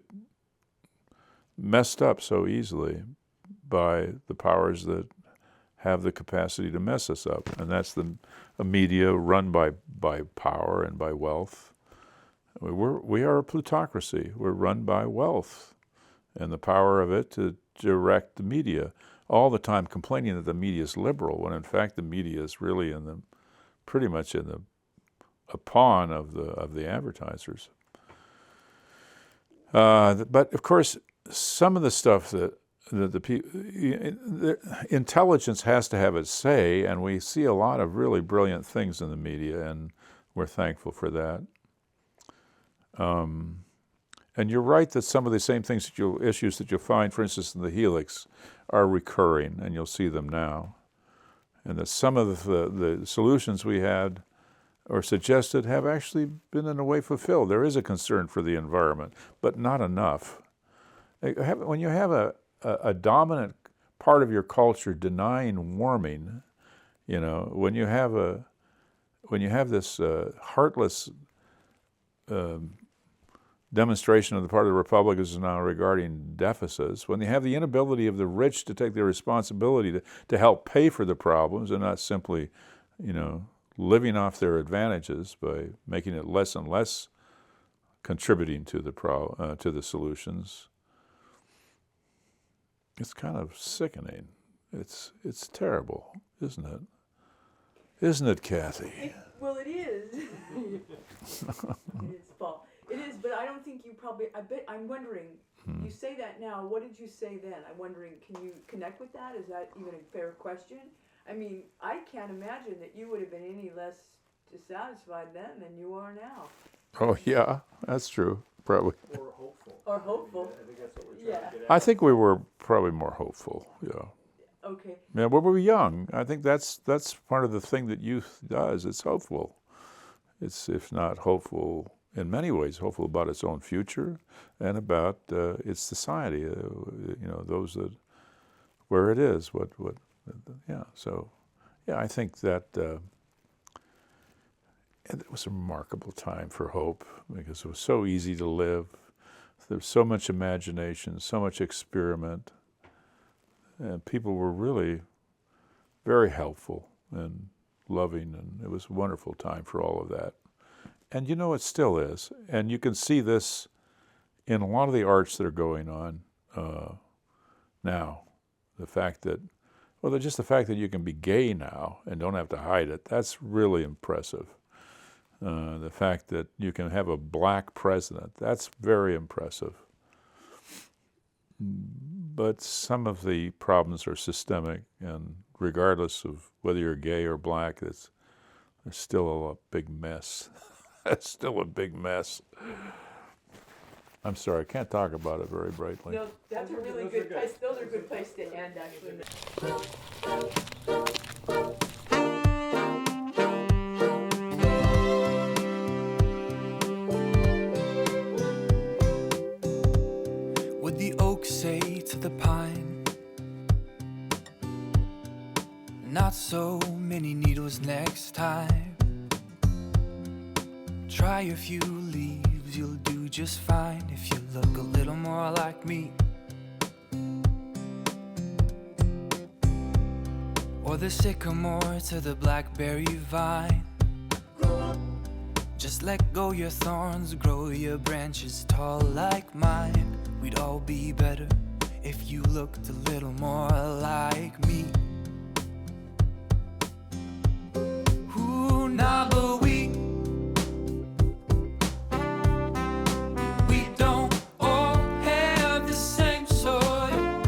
messed up so easily by the powers that have the capacity to mess us up, and that's a media run by power and by wealth. We are a plutocracy. We're run by wealth and the power of it to direct the media, all the time complaining that the media is liberal, when in fact the media is really pretty much a pawn of the advertisers. But of course, some of the stuff that the people, intelligence has to have its say, and we see a lot of really brilliant things in the media, and we're thankful for that. And you're right that some of the same things issues that you'll find, for instance, in the Helix, are recurring, and you'll see them now. And that some of the solutions we had or suggested have actually been in a way fulfilled. There is a concern for the environment, but not enough. When you have a dominant part of your culture denying warming, when you have this heartless demonstration on the part of the Republicans now regarding deficits, when they have the inability of the rich to take their responsibility to help pay for the problems and not simply, living off their advantages by making it less and less contributing to the solutions, it's kind of sickening. It's terrible, isn't it? Isn't it, Kathy? Well, it is. It is, Paul. It is, but I don't think you probably, I'm wondering, you say that now, what did you say then? I'm wondering, can you connect with that? Is that even a fair question? I mean, I can't imagine that you would have been any less dissatisfied then than you are now. Oh, yeah, that's true, probably. Or hopeful. Or hopeful. I think that's what we're trying to get at. I think we were probably more hopeful, yeah. Okay. Yeah, when we were young, I think that's part of the thing that youth does. It's hopeful. It's, if not hopeful, in many ways, hopeful about its own future and about its society. Those that where it is, So, I think that it was a remarkable time for hope because it was so easy to live. There was so much imagination, so much experiment. And people were really very helpful and loving, and it was a wonderful time for all of that. And it still is. And you can see this in a lot of the arts that are going on now. The fact that you can be gay now and don't have to hide it, that's really impressive. The fact that you can have a black president, that's very impressive. But some of the problems are systemic, and regardless of whether you're gay or black, there's still a big mess. It's still a big mess. I'm sorry, I can't talk about it very brightly. No, that's a really good place. Those are a good place to end, actually. Would the oak say to the pine, not so many needles next time? Try a few leaves, you'll do just fine if you look a little more like me. Or the sycamore to the blackberry vine. Just let go your thorns, grow your branches tall like mine. We'd all be better if you looked a little more like me. Ooh, nah, but we don't all have the same soil.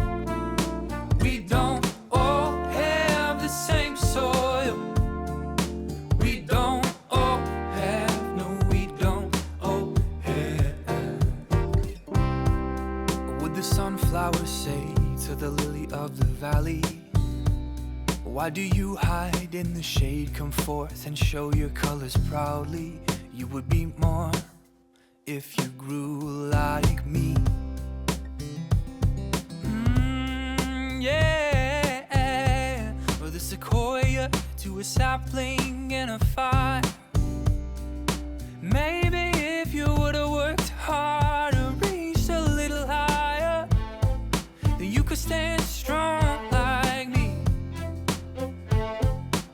We don't all have the same soil. the lily of the valley. Why do you hide in the shade? Come forth and show your colors proudly. You would be more if you grew like me. Yeah. Or the sequoia to a sapling in a fire. Maybe if you would've worked harder, reached a little higher, then you could stand strong like me.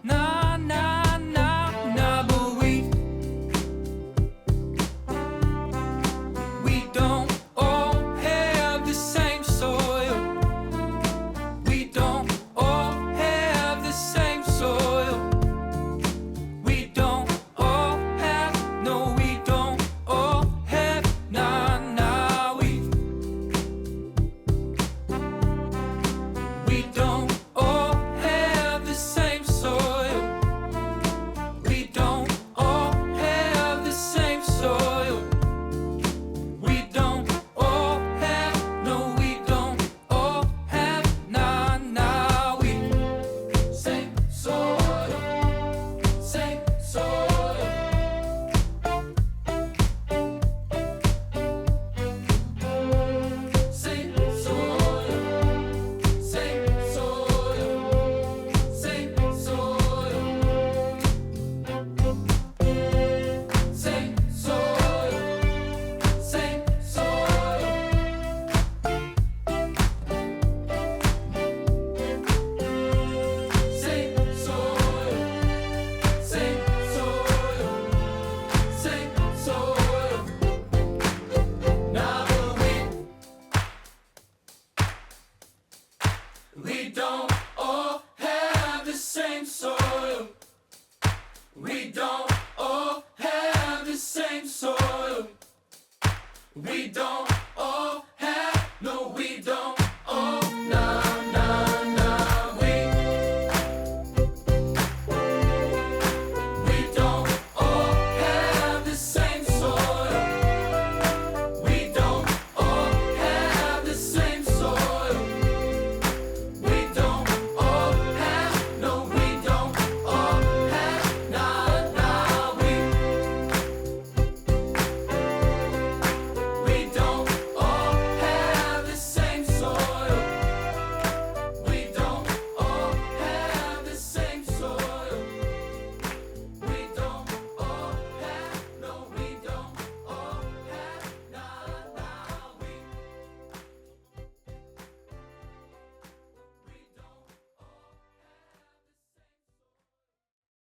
Nah, nah, nah, nah, but we don't all have the same soil. We don't all have the same soil. We don't all have, no, we don't all have, nah, nah, we don't all have the same soil. We don't all have the same soil. We don't all have, no, we don't all have, nah, nah, we same soil, same soil. Same soil, same soil, same soil. Same soil, same soil. Same soil, same soil, same soil. Now we don't all have the same soil. We don't all have the same soil. We don't